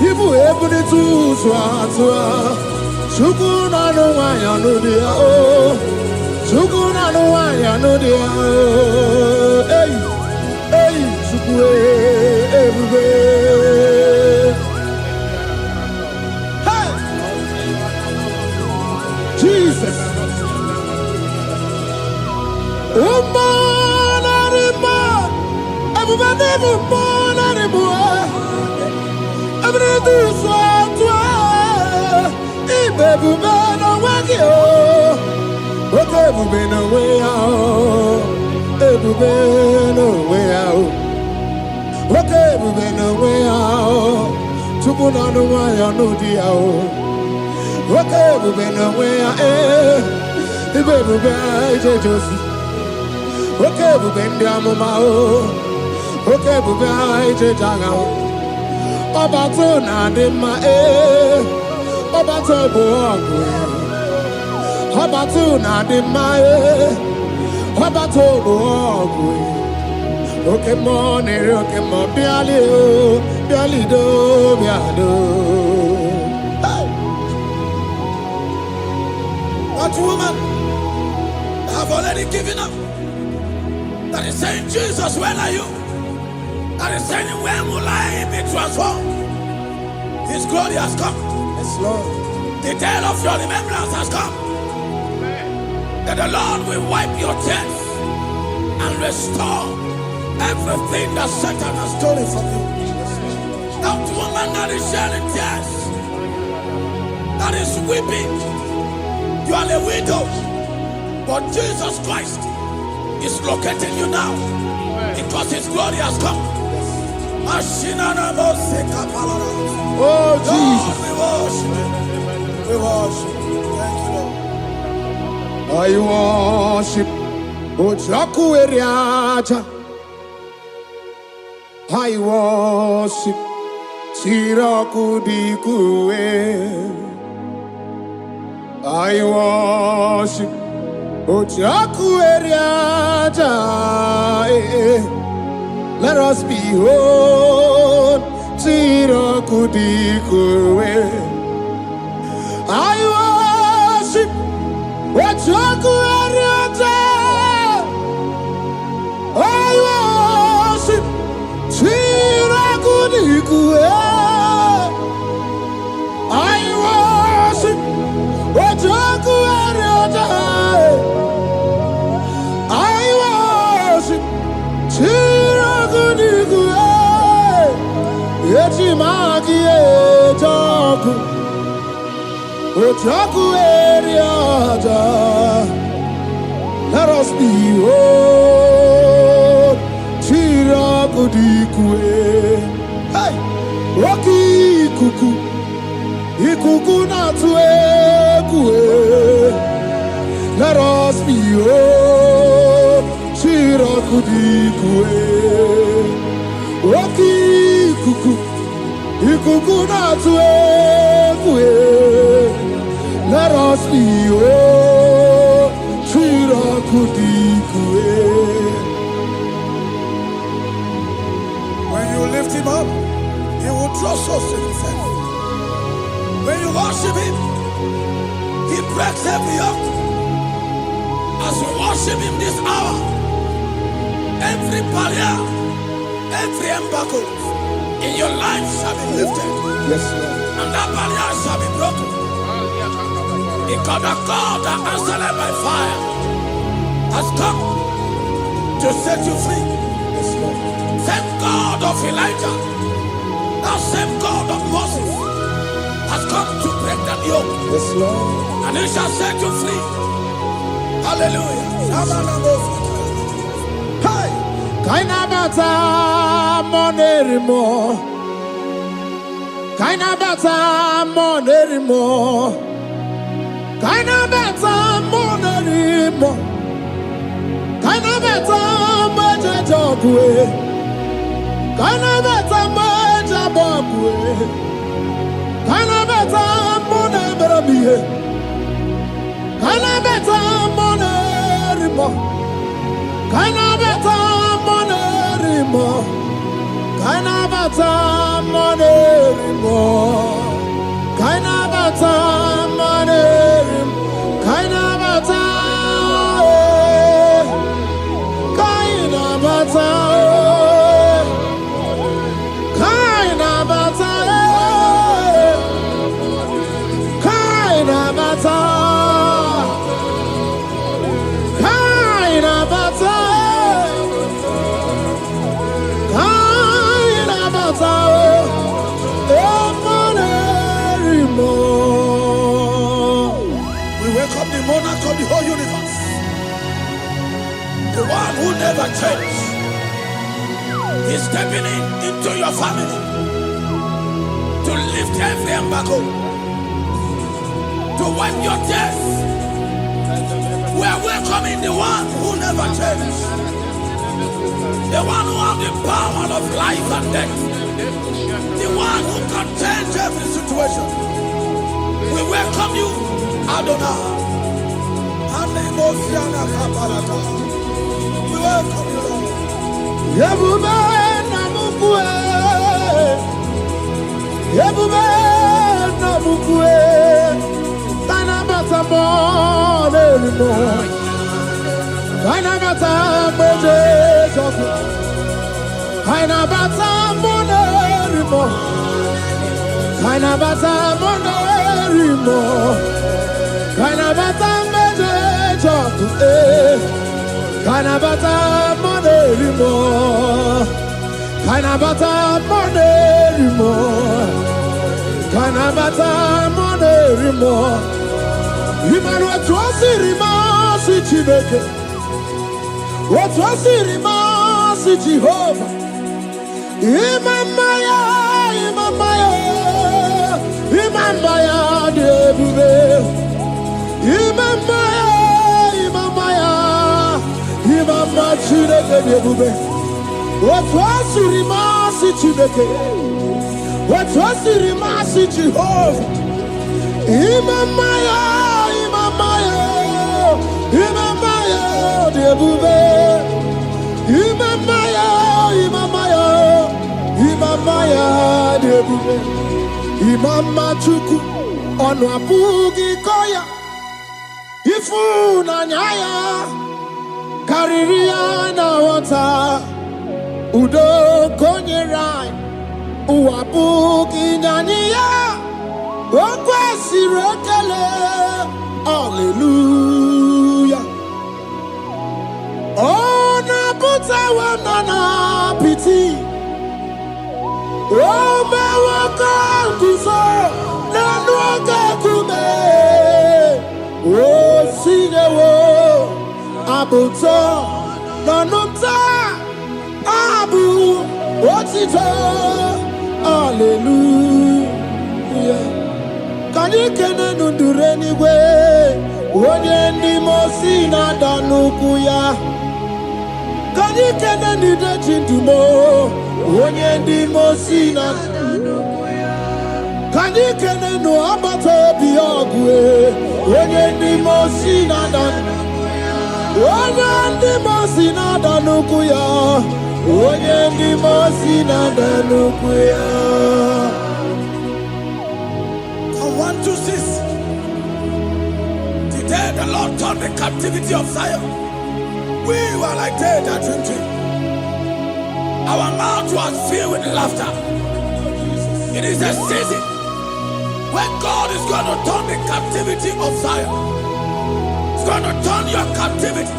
Even able to swat. Sukuna no wanya no dia oh. Sukuna no wanya no dia oh. Hey, sukue everywhere. Hey, Jesus. Obato na de ma Obato boagwe Obato na de ma Obato boagwe Okay mo nere okay mo biali do biado. That woman have already given up. That is saying, Jesus, where are you? That is saying, when will I be transformed? His glory has come. Yes, Lord. The day of your remembrance has come. That the Lord will wipe your tears and restore everything that Satan has stolen from you. That woman that is shedding tears, that is weeping, you are a widow, but Jesus Christ is locating you now because His glory has come. Oh, Jesus. We worship. Thank you, I Lord. worship. Ojaku eriaja. I worship. Siraku dikue. I worship. Ojaku eriaja. Let us behold. Siraku dikue. I worship. Ojaku eriaja. magi ejoku ojoku eriaja. Let us be whole. Chirakudikwe. Hey, Rocky kuku, ikuku na tuekwe. Let us be whole. Chirakudikwe. Rocky kuku, ikuku na tuekwe. Let us be whole. Chirakudikwe. When you lift him up, he will draw souls to himself. When you worship him, he breaks every yoke. As you worship him this hour, every barrier, every embargo in your life shall be lifted. Yes, Lord. And that barrier shall be broken. Because the God that answered by fire has come to set you free. Yes, Lord. Same God of Elijah, that same God of Moses, has come to break that yoke. Yes, Lord. And he shall set you free. Hallelujah. Hey! Kainabata monerimo. Kainabata monerimo. Kainabata monerimo. Kainabata mojejogwe. Kainabata mojabogwe. Kainabata moneberamiye. Kainabata monerimo. Kainabata monerimo. Kainabata monerimo. Kainabata monerimo. Kainabata. Kainabata. Kainabata. Kainabata. Kainabata. Kainabata. We welcome the monarch of the whole universe, the one who never changed. He's stepping into your family to lift every embargo, to wipe your tears. We are welcoming the one who never changed, the one who has the power of life and death, the one who can change every situation. We welcome you, Adonai. We welcome you, Lord. Yebube namukwe. Yebube namukwe. Kainabata monerimo. Kainabata mojejoku. Kainabata monerimo. Kainabata monerimo. Kainabata mojejoku. Kainabata monerimo. Kainabata monerimo. Kainabata monerimo. Imanu atwasirima si Chineke. Atwasirima si Jehovah. Imamaya, imamaya, imamaya debube. Imamaya, imamaya, imamaya Chineke debube. Atwasirima si Chineke. Atwasirima si Jehovah. Imamaya, imamaya, imamaya debube. Imamaya, imamaya, imamaya debube. Imama chuku onu abugi koya. Ifu na nyaya kariria na wata. Udo konye rai uabugi nyaniya. Okwesi rekele. Hallelujah. Ona puta wana na piti. Oma waka kuso na waka kume o sinewo abuto na numta abu otito hallelujah kani kene nundure niwe onye ndi mosi na danuku ya kani kene nide chindumo onye ndi mosi na kani kene no abato bi ogwe onye ndi mosi na danuku onye ndi mosi na danuku ya onye ndi mosi na danuku ya. From 1 to 6. Today the Lord turned the captivity of Zion. We were like dead at drinking. Our mouth was filled with laughter. It is a season when God is going to turn the captivity of Zion. He's going to turn your captivity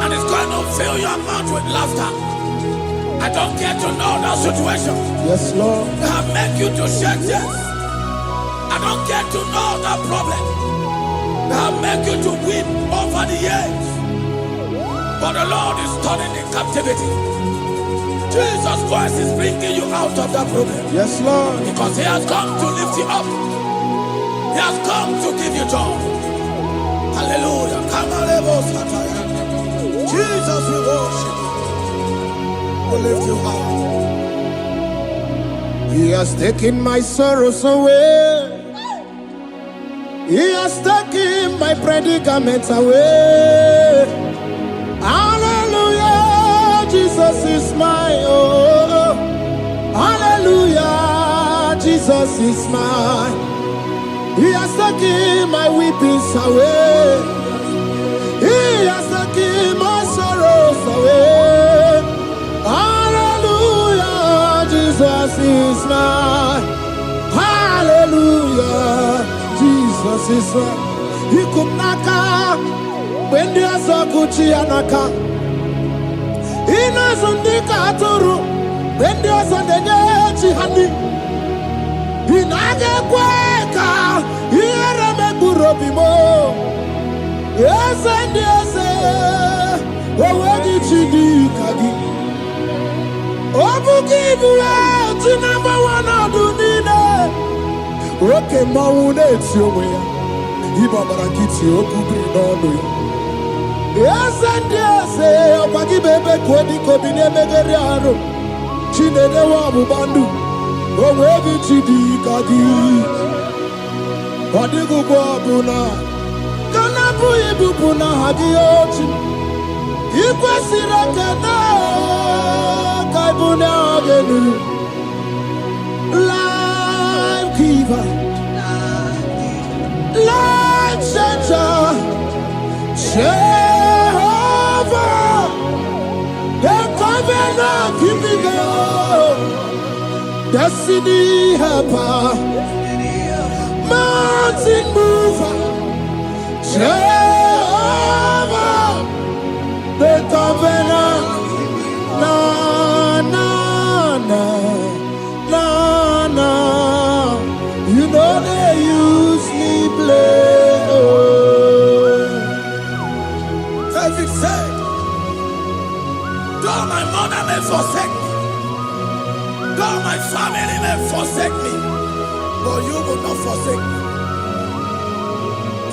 and it's going to fill your mouth with laughter. I don't get to know that situation. Yes, Lord. That make you to shed tears. I don't get to know that problem. That make you to weep over the years. But the Lord is turning the captivity. Jesus Christ is bringing you out of that problem. Yes, Lord. Because He has come to lift you up. He has come to give you joy. Hallelujah. Jesus, we worship you. We lift you high. He has taken my sorrows away. He has taken my predicaments away. Hallelujah, Jesus is my oh. Hallelujah, Jesus is mine. He has taken my weepings away. He has taken my sorrows away. Hallelujah, Jesus is mine. Hallelujah, Jesus is mine. He could knock out when there's a Gucci anaka. He knows on the Katuru when there's a Nechi honey. He naga kweka. He era me burobimo. Yes, and yes, oh, where did you do, Kagi? Oh, give you out to number one of the dinner. Okay, Maune, it's your way. He Baba Kitty, Oku, yes, and yes, oh, Pagi Bebe, Kwadi, Kobine, Megariano, Chine, the Wabu Bandu, oh, where did you do, Kagi? What did you go, Abuna? Kanabu ibupuna hadiochi ikwesira kana kaibuna agenu life giver life changer Jehovah the covenant keeping God destiny helper mountain mover Jehovah, the covenant, na na na na na. You know they use me play. Oh. David said, though my mother may forsake me, though my family may forsake me, but you will not forsake me.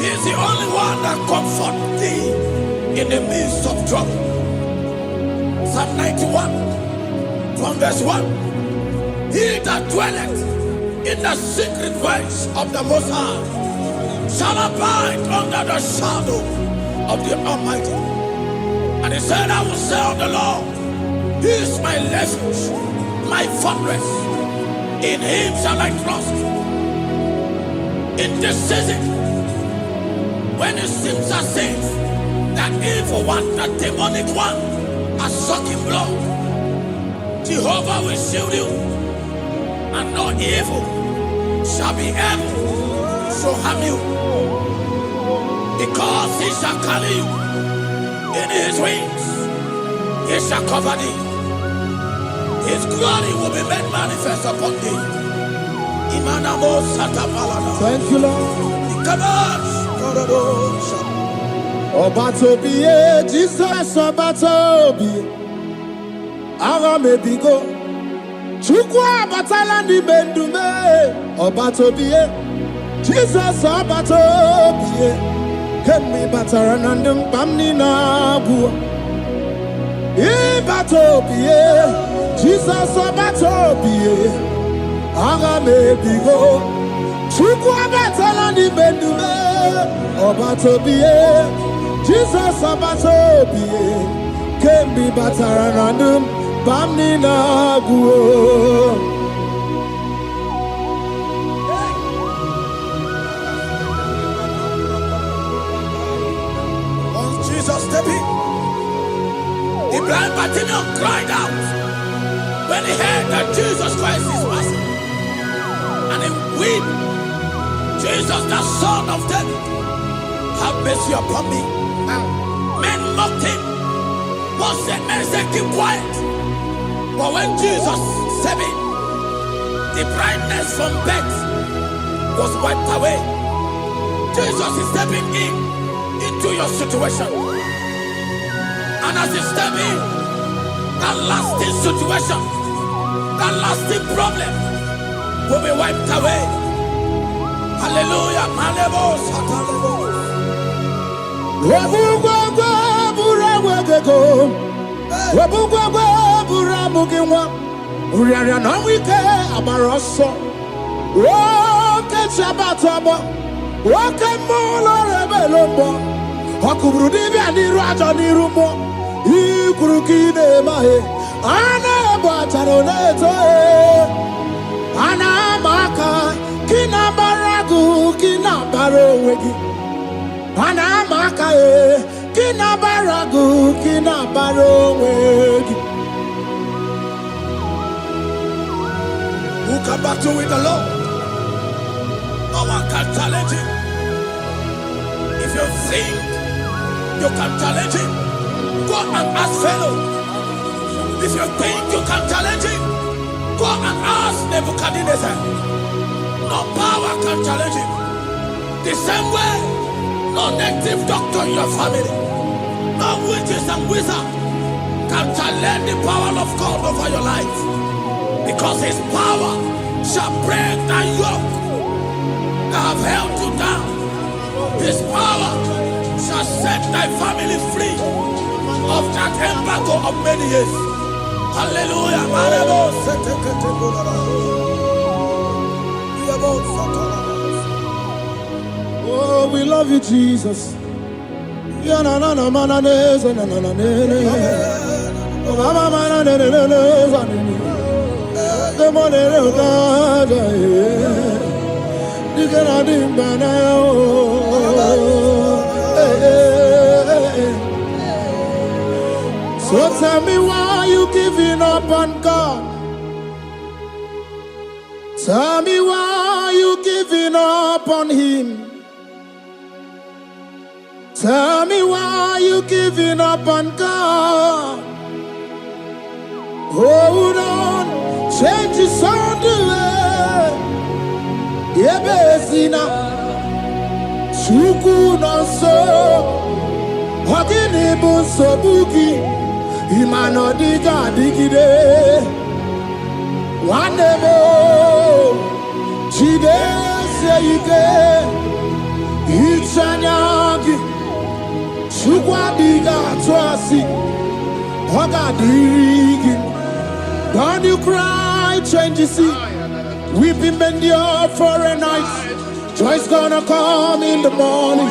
He is the only one that comforts thee in the midst of trouble. Psalm 91, from verse 1. He that dwelleth in the secret place of the Most High shall abide under the shadow of the Almighty. And he said, I will say of the Lord, He is my refuge, my fortress. In Him shall I trust. In this season, when it seems as if that evil one, that demonic one, are sucking blood, Jehovah will shield you, and no evil shall be able to harm you, because He shall carry you in His wings. He shall cover thee. His glory will be made manifest upon thee. Thank you, Lord. Obatobiye, Jesus Obatobiye. Ara mebigo. Chukwa batala ni mendume. Obatobiye, Jesus Obatobiye. Kemi batara nandum pamni na bua. Ibatobiye, Jesus Obatobiye. Ara mebigo. Chukwa batala ni mendume. Obatobiye, Jesus Obatobiye. Kemi batara nandum pamni na bua. Jesus stepping. The blind Bartimaeus cried out when he heard that Jesus Christ is passing. And he wept, Jesus, the Son of David, have mercy upon me. Men mocked him. Men said, keep quiet. But when Jesus said it, the blindness from birth was wiped away. Jesus is stepping into your situation. And as he step in, that lasting situation, that lasting problem will be wiped away. Hallelujah. Anamaka kinabaragu kinabarowegi. Anamaka kinabaragu kinabarowegi. Who can battle with the Lord? No one can challenge him. If you think you can challenge him, go and ask fellow. If you think you can challenge him, go and ask Nebuchadnezzar. No power can challenge him. The same way, no native doctor in your family, no witches and wizards can challenge the power of God over your life. Because his power shall break the yoke that have held you down. His power shall set thy family free of that embargo of many years. Hallelujah. Oh, we love you, Jesus. So tell me why you giving up on God. Tell me why you giving up on him. Tell me why you giving up on God. Hold on, change is on the way. Yebezina, Chuku no so, Hogini bunso buki, Imano diga digide, Wanebo, Chide seike, Ichanyagi, Chukwa diga twasi, Hoga digi. Don't you cry, change you see. Weeping endure for a night. Joy's gonna come in the morning.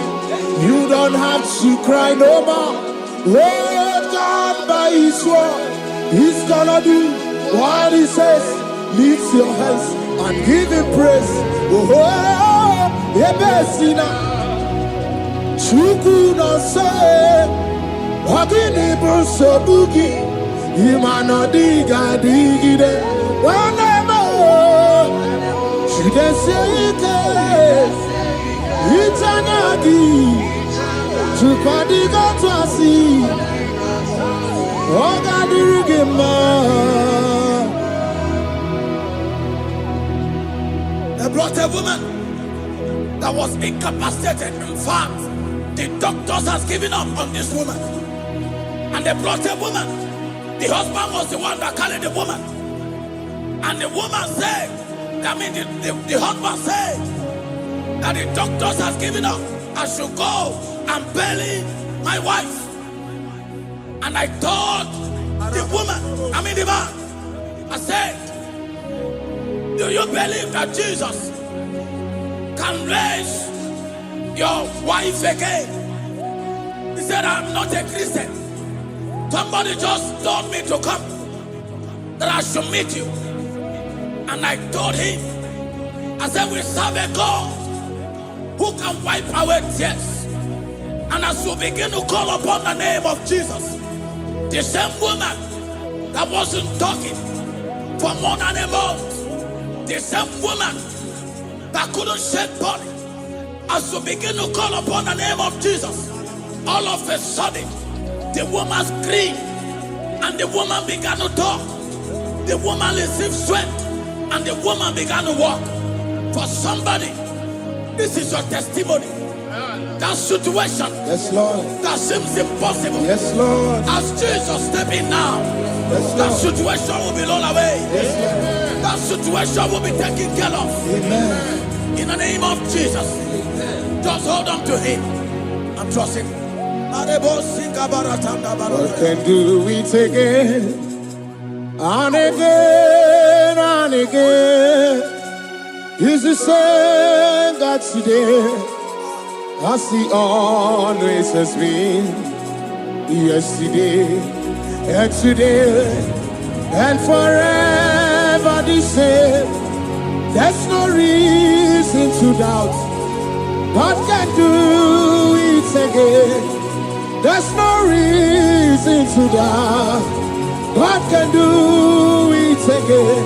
You don't have to cry no more. Hold God by his word. He's gonna do what he says. Lift your hands and give him praise. Oh, Ebesina. Chuku no say. Hogini bruso bugi. Imano diga digide. Wanemo. Chide seike. Itanyagi. Chukwa diga twasi. Oga dirigima. a woman that was incapacitated. In fact, the doctors has given up on this woman. And they brought a woman. The husband was the one that carried the woman. And the woman said, the husband said that the doctors has given up. I should go and bury my wife. And I told the woman, the man, I said, do you believe that Jesus can raise your wife again? He said, I'm not a Christian. Somebody just told me to come, that I should meet you. And I told him, I said, we serve a God who can wipe away tears. And as we begin to call upon the name of Jesus, the same woman that wasn't talking for more than a month, the same woman that couldn't shed body, as we begin to call upon the name of Jesus, all of a sudden, the woman screamed and the woman began to talk. The woman received strength and the woman began to walk. For somebody, this is your testimony. That situation, yes, Lord, that seems impossible, yes, Lord, as Jesus step in now, yes, that situation will be rolled away. Yes, Lord. That situation will be taken care of. Amen. In the name of Jesus. Amen. Just hold on to him and trust him. What can do it again and again and again? He's the same God today, as he always has been, yesterday and today and forever the same. There's no reason to doubt God can do it again. There's no reason to doubt God can do it again.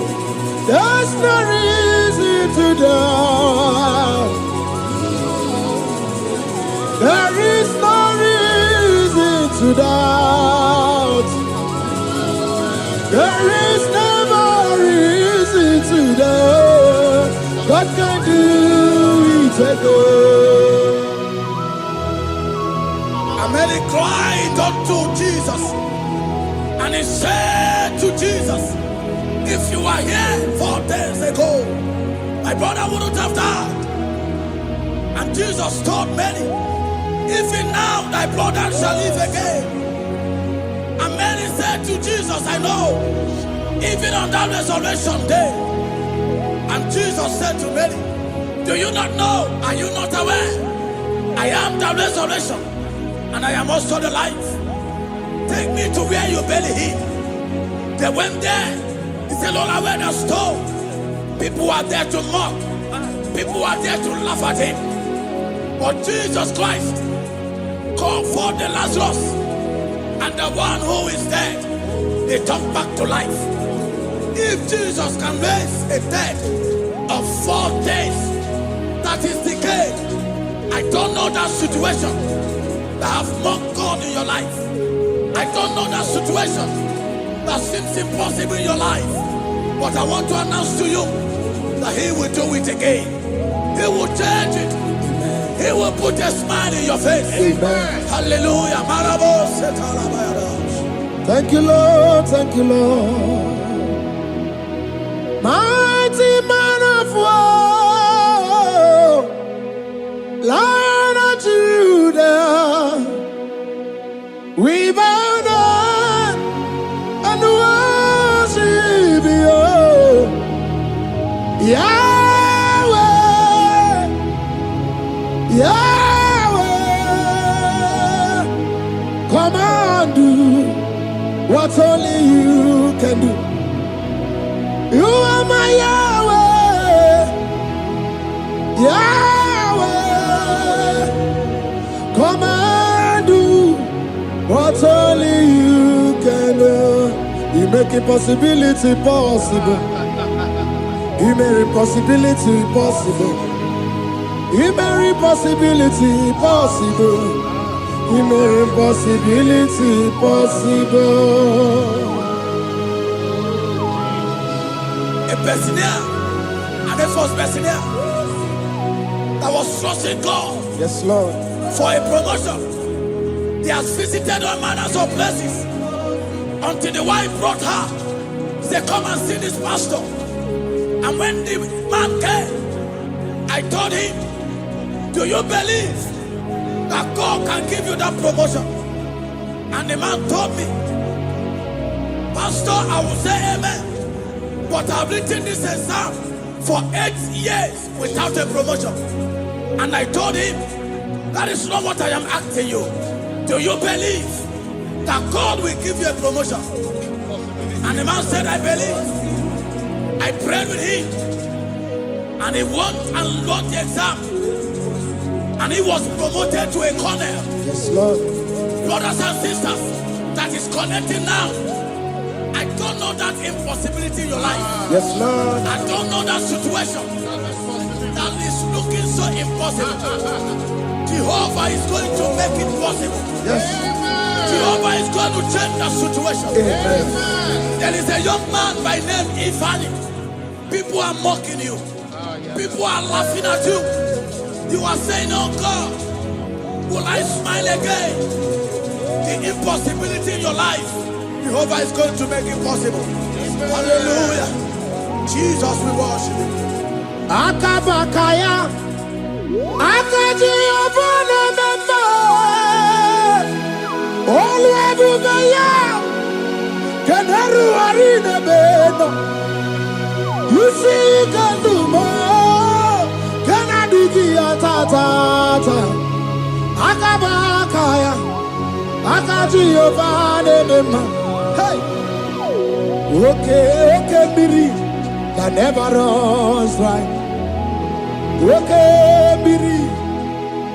There's no reason to doubt. There is no reason to doubt. There is never reason to doubt. God can do it again. Mary cried unto Jesus, and he said to Jesus, if you were here 4 days ago, my brother wouldn't have died. And Jesus told Mary, even now thy brother shall live again. And Mary said to Jesus, I know, even on that resurrection day. And Jesus said to Mary, do you not know? Are you not aware? I am the resurrection, and I am also the life. Take me to where you bury him. They went there. He said, Lord, I went a stone. People are there to mock. People are there to laugh at him. But Jesus Christ called forth the Lazarus, and the one who is dead, they come back to life. If Jesus can raise a dead of 4 days that is decayed, I don't know that situation that have mocked God in your life. I don't know that situation that seems impossible in your life. But I want to announce to you that he will do it again. He will change it. He will put a smile in your face. Amen. Hallelujah. Thank you, Lord. Thank you, Lord. Mighty man of war, Lion of Judah, we bow down and worship you, Yahweh, Yahweh. Come and do what only you can do. You are my Yahweh, Yahweh. Come and do what only you can do. You make impossibility possible. You make impossibility possible. You make impossibility possible. You make impossibility possible. A Bessinia, and the first Bessinia, that was trusting God Yes, Lord. for a promotion. He has visited all manners of places until the wife brought her. He said, come and see this pastor. And when the man came, I told him, do you believe that God can give you that promotion? And the man told me, Pastor, I will say amen, but I've written this exam for 8 years without a promotion. And I told him, that is not what I am asking you. Do you believe that God will give you a promotion? And the man said, I believe. I prayed with him, and he won and lost the exam, and he was promoted to a colonel. Yes, Lord. Brothers and sisters, that is connecting now. I don't know that impossibility in your life. Yes, Lord. I don't know that situation that is looking so impossible. Jehovah is going to make it possible. Yes. Jehovah is going to change that situation. Amen. There is a young man by name Ifani. People are mocking you. People are laughing at you. You are saying, oh God, will I smile again? The impossibility in your life, Jehovah is going to make it possible. Hallelujah. Jesus, we worship you. Akabakaya. Akaji Obana Memo. Olwebubeya. Kenaru Arina Beno. You see Kandumo. Kanadiki Atata. Akabakaya. Akaji Obana Memo. Hey. Okay, Biri. That never runs dry. Okay, Biri,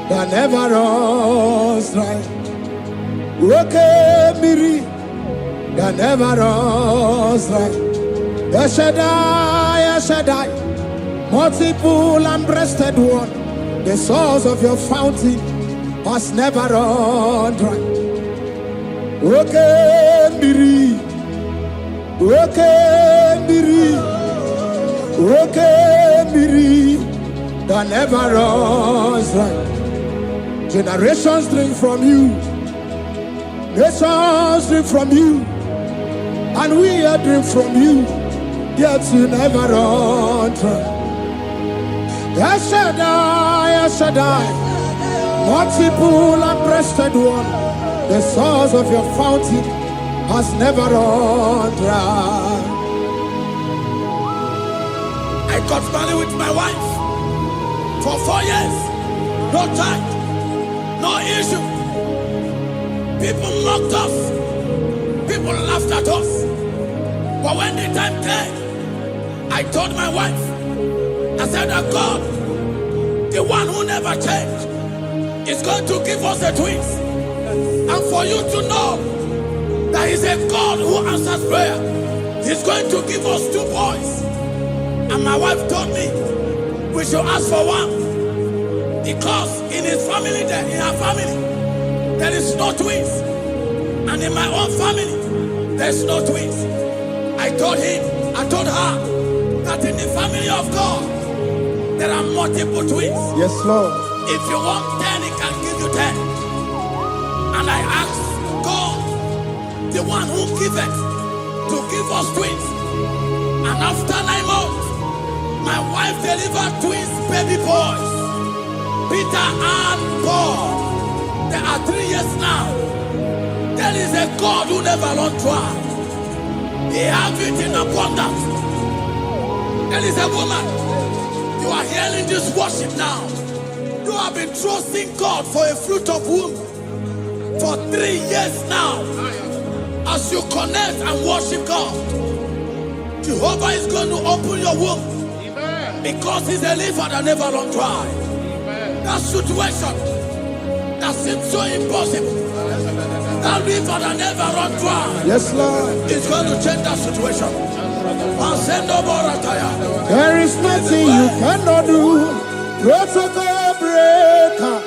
that never runs dry. Okay, Biri, that never runs dry. Shaddai, multiple and breasted one, the source of your fountain has never run dry. Okay, Biri, okay, Biri, okay, Biri. That never runs dry. Generations drink from you. Nations drink from you. And we are drink from you. Yet you never run dry. Shaddai, multiple and breasted one, the source of your fountain has never run dry. I got married with my wife for 4 years, no child, no issue. People mocked us, people laughed at us. But when the time came, I told my wife, I said that God, the one who never changed, is going to give us the twins. And for you to know that He's a God who answers prayer, He's going to give us 2 boys. And my wife told me, we should ask for one, because in her family, there is no twins, and in my own family, there's no twins. I told her that in the family of God, there are multiple twins. Yes, Lord. If you want 10, He can give you 10. And I asked God, the one who giveth, to give us twins. And after 9 months, my wife delivered twins, baby boys, Peter and Paul. There are 3 years now. There is a God who never runs dry. He has it in abundance. There is a woman. You are hearing this worship now. You have been trusting God for a fruit of womb for 3 years now. As you connect and worship God, Jehovah is going to open your womb. Because He's a river that never runs dry. That situation that seems so impossible, that river that never runs dry, Yes, Lord. is going to change that situation. There is nothing you cannot do. Protocol breaker.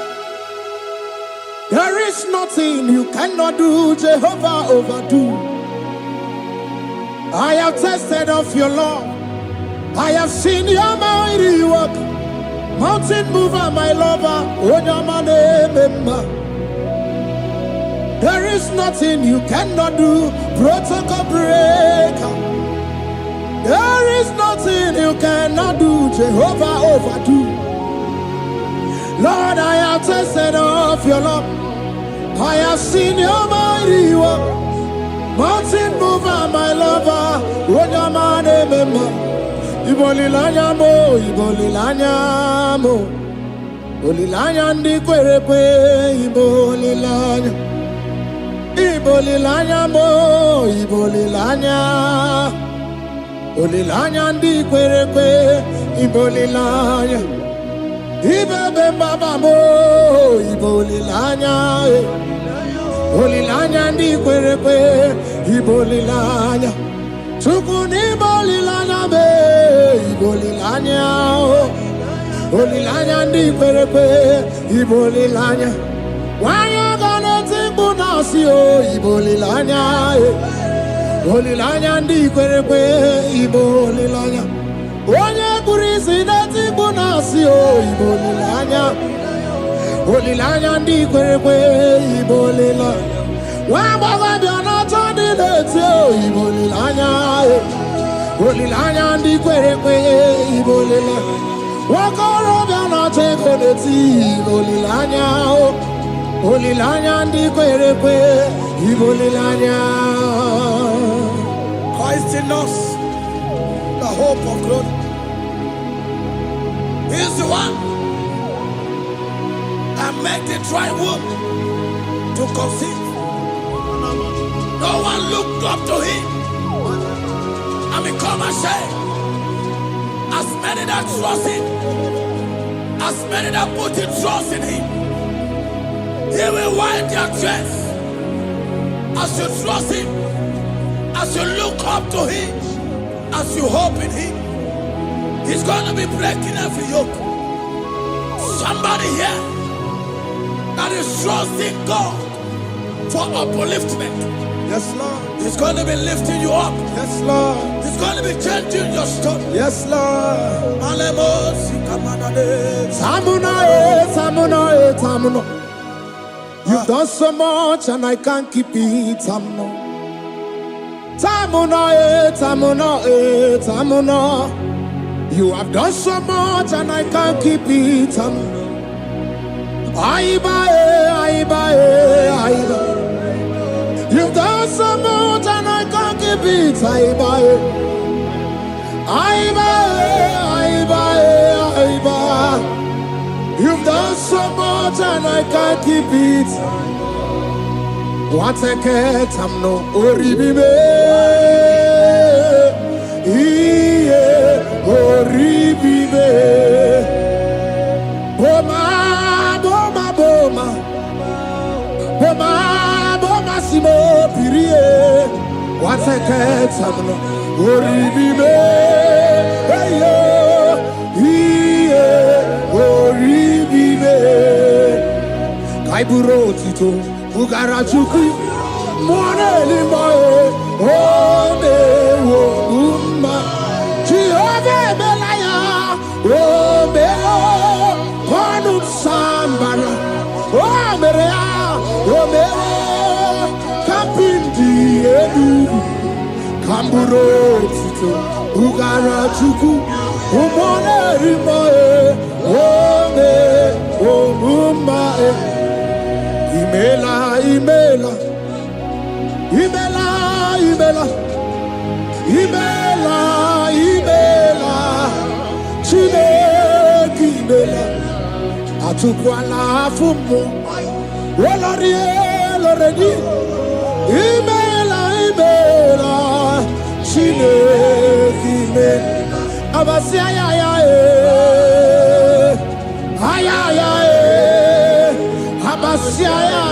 There is nothing you cannot do. Jehovah overdo. I have tested of your love. I have seen your mighty work. Mountain mover, my lover, Onyamane member. There is nothing you cannot do, protocol breaker. There is nothing you cannot do, Jehovah overdo. Lord, I have tasted of your love. I have seen your mighty work. Mountain mover, my lover, Onyamane member. Ibolilanya mo, ibolilanya mo. Ibolilanya ndi kwerekwe, ibolilanya. Ibolilanya mo, ibolilanya. Ibolilanya ndi kwerekwe, ibolilanya. Ibebe baba mo, ibolilanya. Ibolilanya ndi kwerekwe, ibolilanya. Tukuni ibolilanya me, ibolilanya. Ibolilanya ndi kwerekwe, ibolilanya. Wanya gana timbu nasi o, ibolilanya. Ibolilanya ndi kwerekwe, ibolilanya. Wanya kurisi na timbu nasi o, ibolilanya. Ibolilanya ndi kwerekwe, ibolilanya. Wamba biana tandi leti o, ibolilanya. Ibolilanya ndi kwerekwe, ibolilanya. Wakoro biana teko leti, ibolilanya o. Ibolilanya ndi kwerekwe, ibolilanya. Christ in us, the hope of glory. He is the one that made the dry womb to conceive. No one looked up to him and become ashamed. As many that trust him, as many that put in trust in him, he will wipe their tears. As you trust him, as you look up to him, as you hope in him, he's going to be breaking every yoke. Somebody here that is trusting God for upliftment. Yes, Lord. He's going to be lifting you up. Yes, Lord. He's going to be changing your story. Yes, Lord. Tamuna. You've done so much and I can't keep it. Tamuna. You have done so much and I can't keep it. Aiba. You've done so much and I can't keep it. Aiba. You've done so much and I can't keep it. What a cat, I'm no oribibe. Oribibe. Boma, simo pirie. What a cat, I'm no oribibe. Oribibe. Kaiburo tito, Ugarachuku, Monelimae, Ode, Womba, Jehovah Belaya, Omeo, Ponum Sambara, Omerea, Omeo, Kapindi, Edu, Kamburo tito, Ugarachuku, Monelimae, Ode, Womba. Imela. Chineke imela. Atukwala fumo. Loredi. Imela. Chineke imela. Abasia ya. Abasia ya.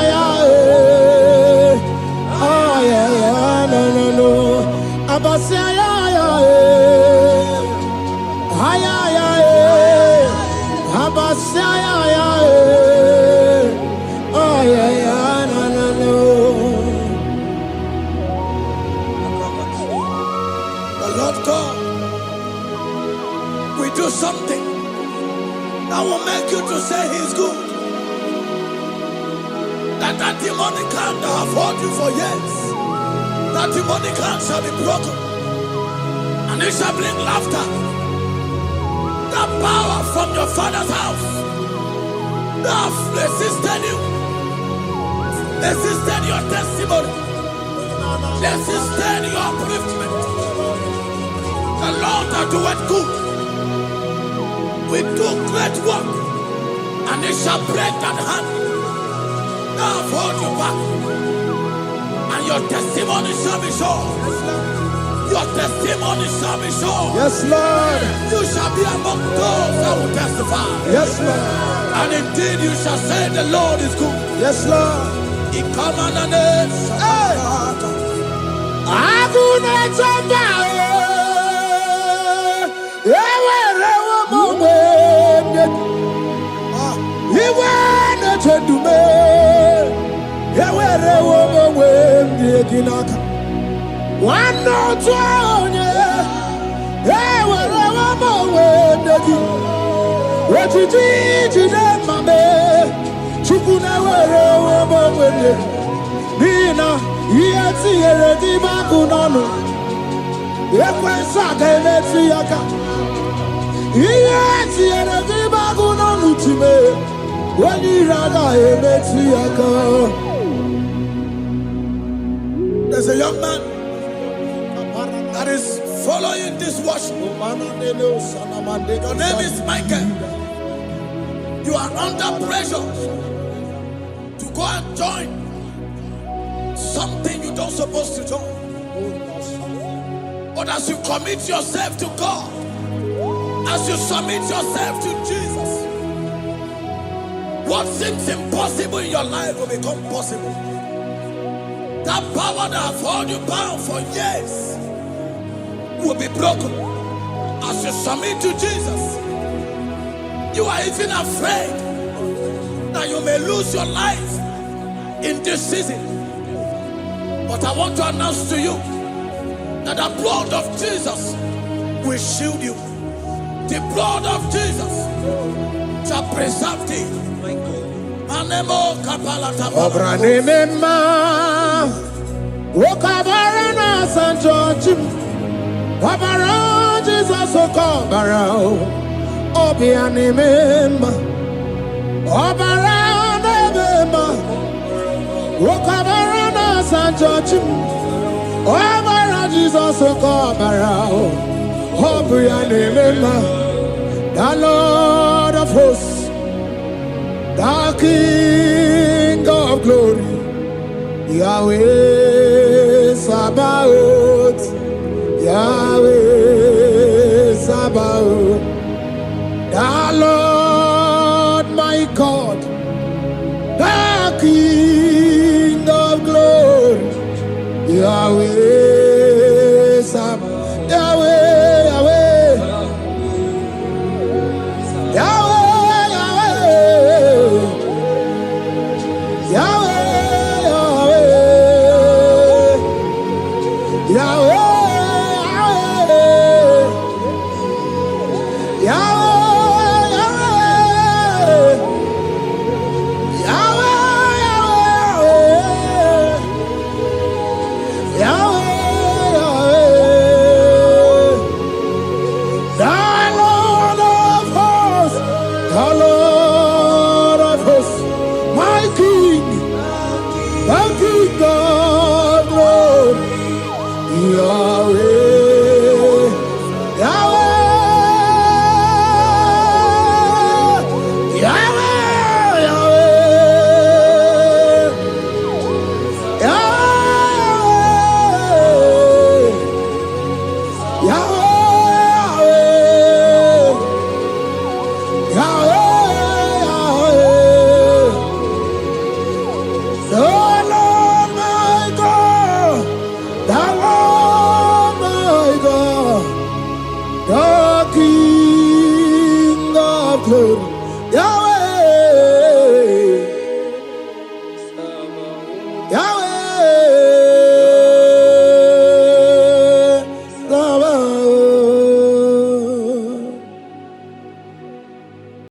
No. Abasia ya. Abasia ya. No. The Lord God will do something that will make you to say he's good. That demonic hand that have held you for years, that demonic hand shall be broken, and it shall bring laughter. That power from your father's house that have resisted you, resisted your testimony, resisted your upliftment. The Lord that doeth good will do great work, and it shall break that hand that have held you back, and your testimony shall be sure. Your testimony shall be sure. Yes, Lord. You shall be among those that will testify. Yes, Lord. And indeed you shall say the Lord is good. Yes, Lord. He come on the name. One no twenty, what you did, Mamma, Chukuna, Nina, yet see a divacuno. Equensaka, let's see a car. Yet see a divacuno to me. When you rather, let's see a car. There's a young man that is following this worship. Your name is Michael. You are under pressure to go and join something you don't supposed to join. But as you commit yourself to God, as you submit yourself to Jesus, what seems impossible in your life will become possible. That power that have held you bound for years will be broken as you submit to Jesus. You are even afraid that you may lose your life in this season. But I want to announce to you that the blood of Jesus will shield you. The blood of Jesus shall preserve thee. Manemo kapalata. Okabarana Sancho Obara Jesus Okobara Obiani Mema Obara Mema Okabarana Sancho Obara Jesus Okobara Obiani Mema, the Lord of hosts, the King of glory, Yahweh Sabaoth, Yahweh Sabaoth.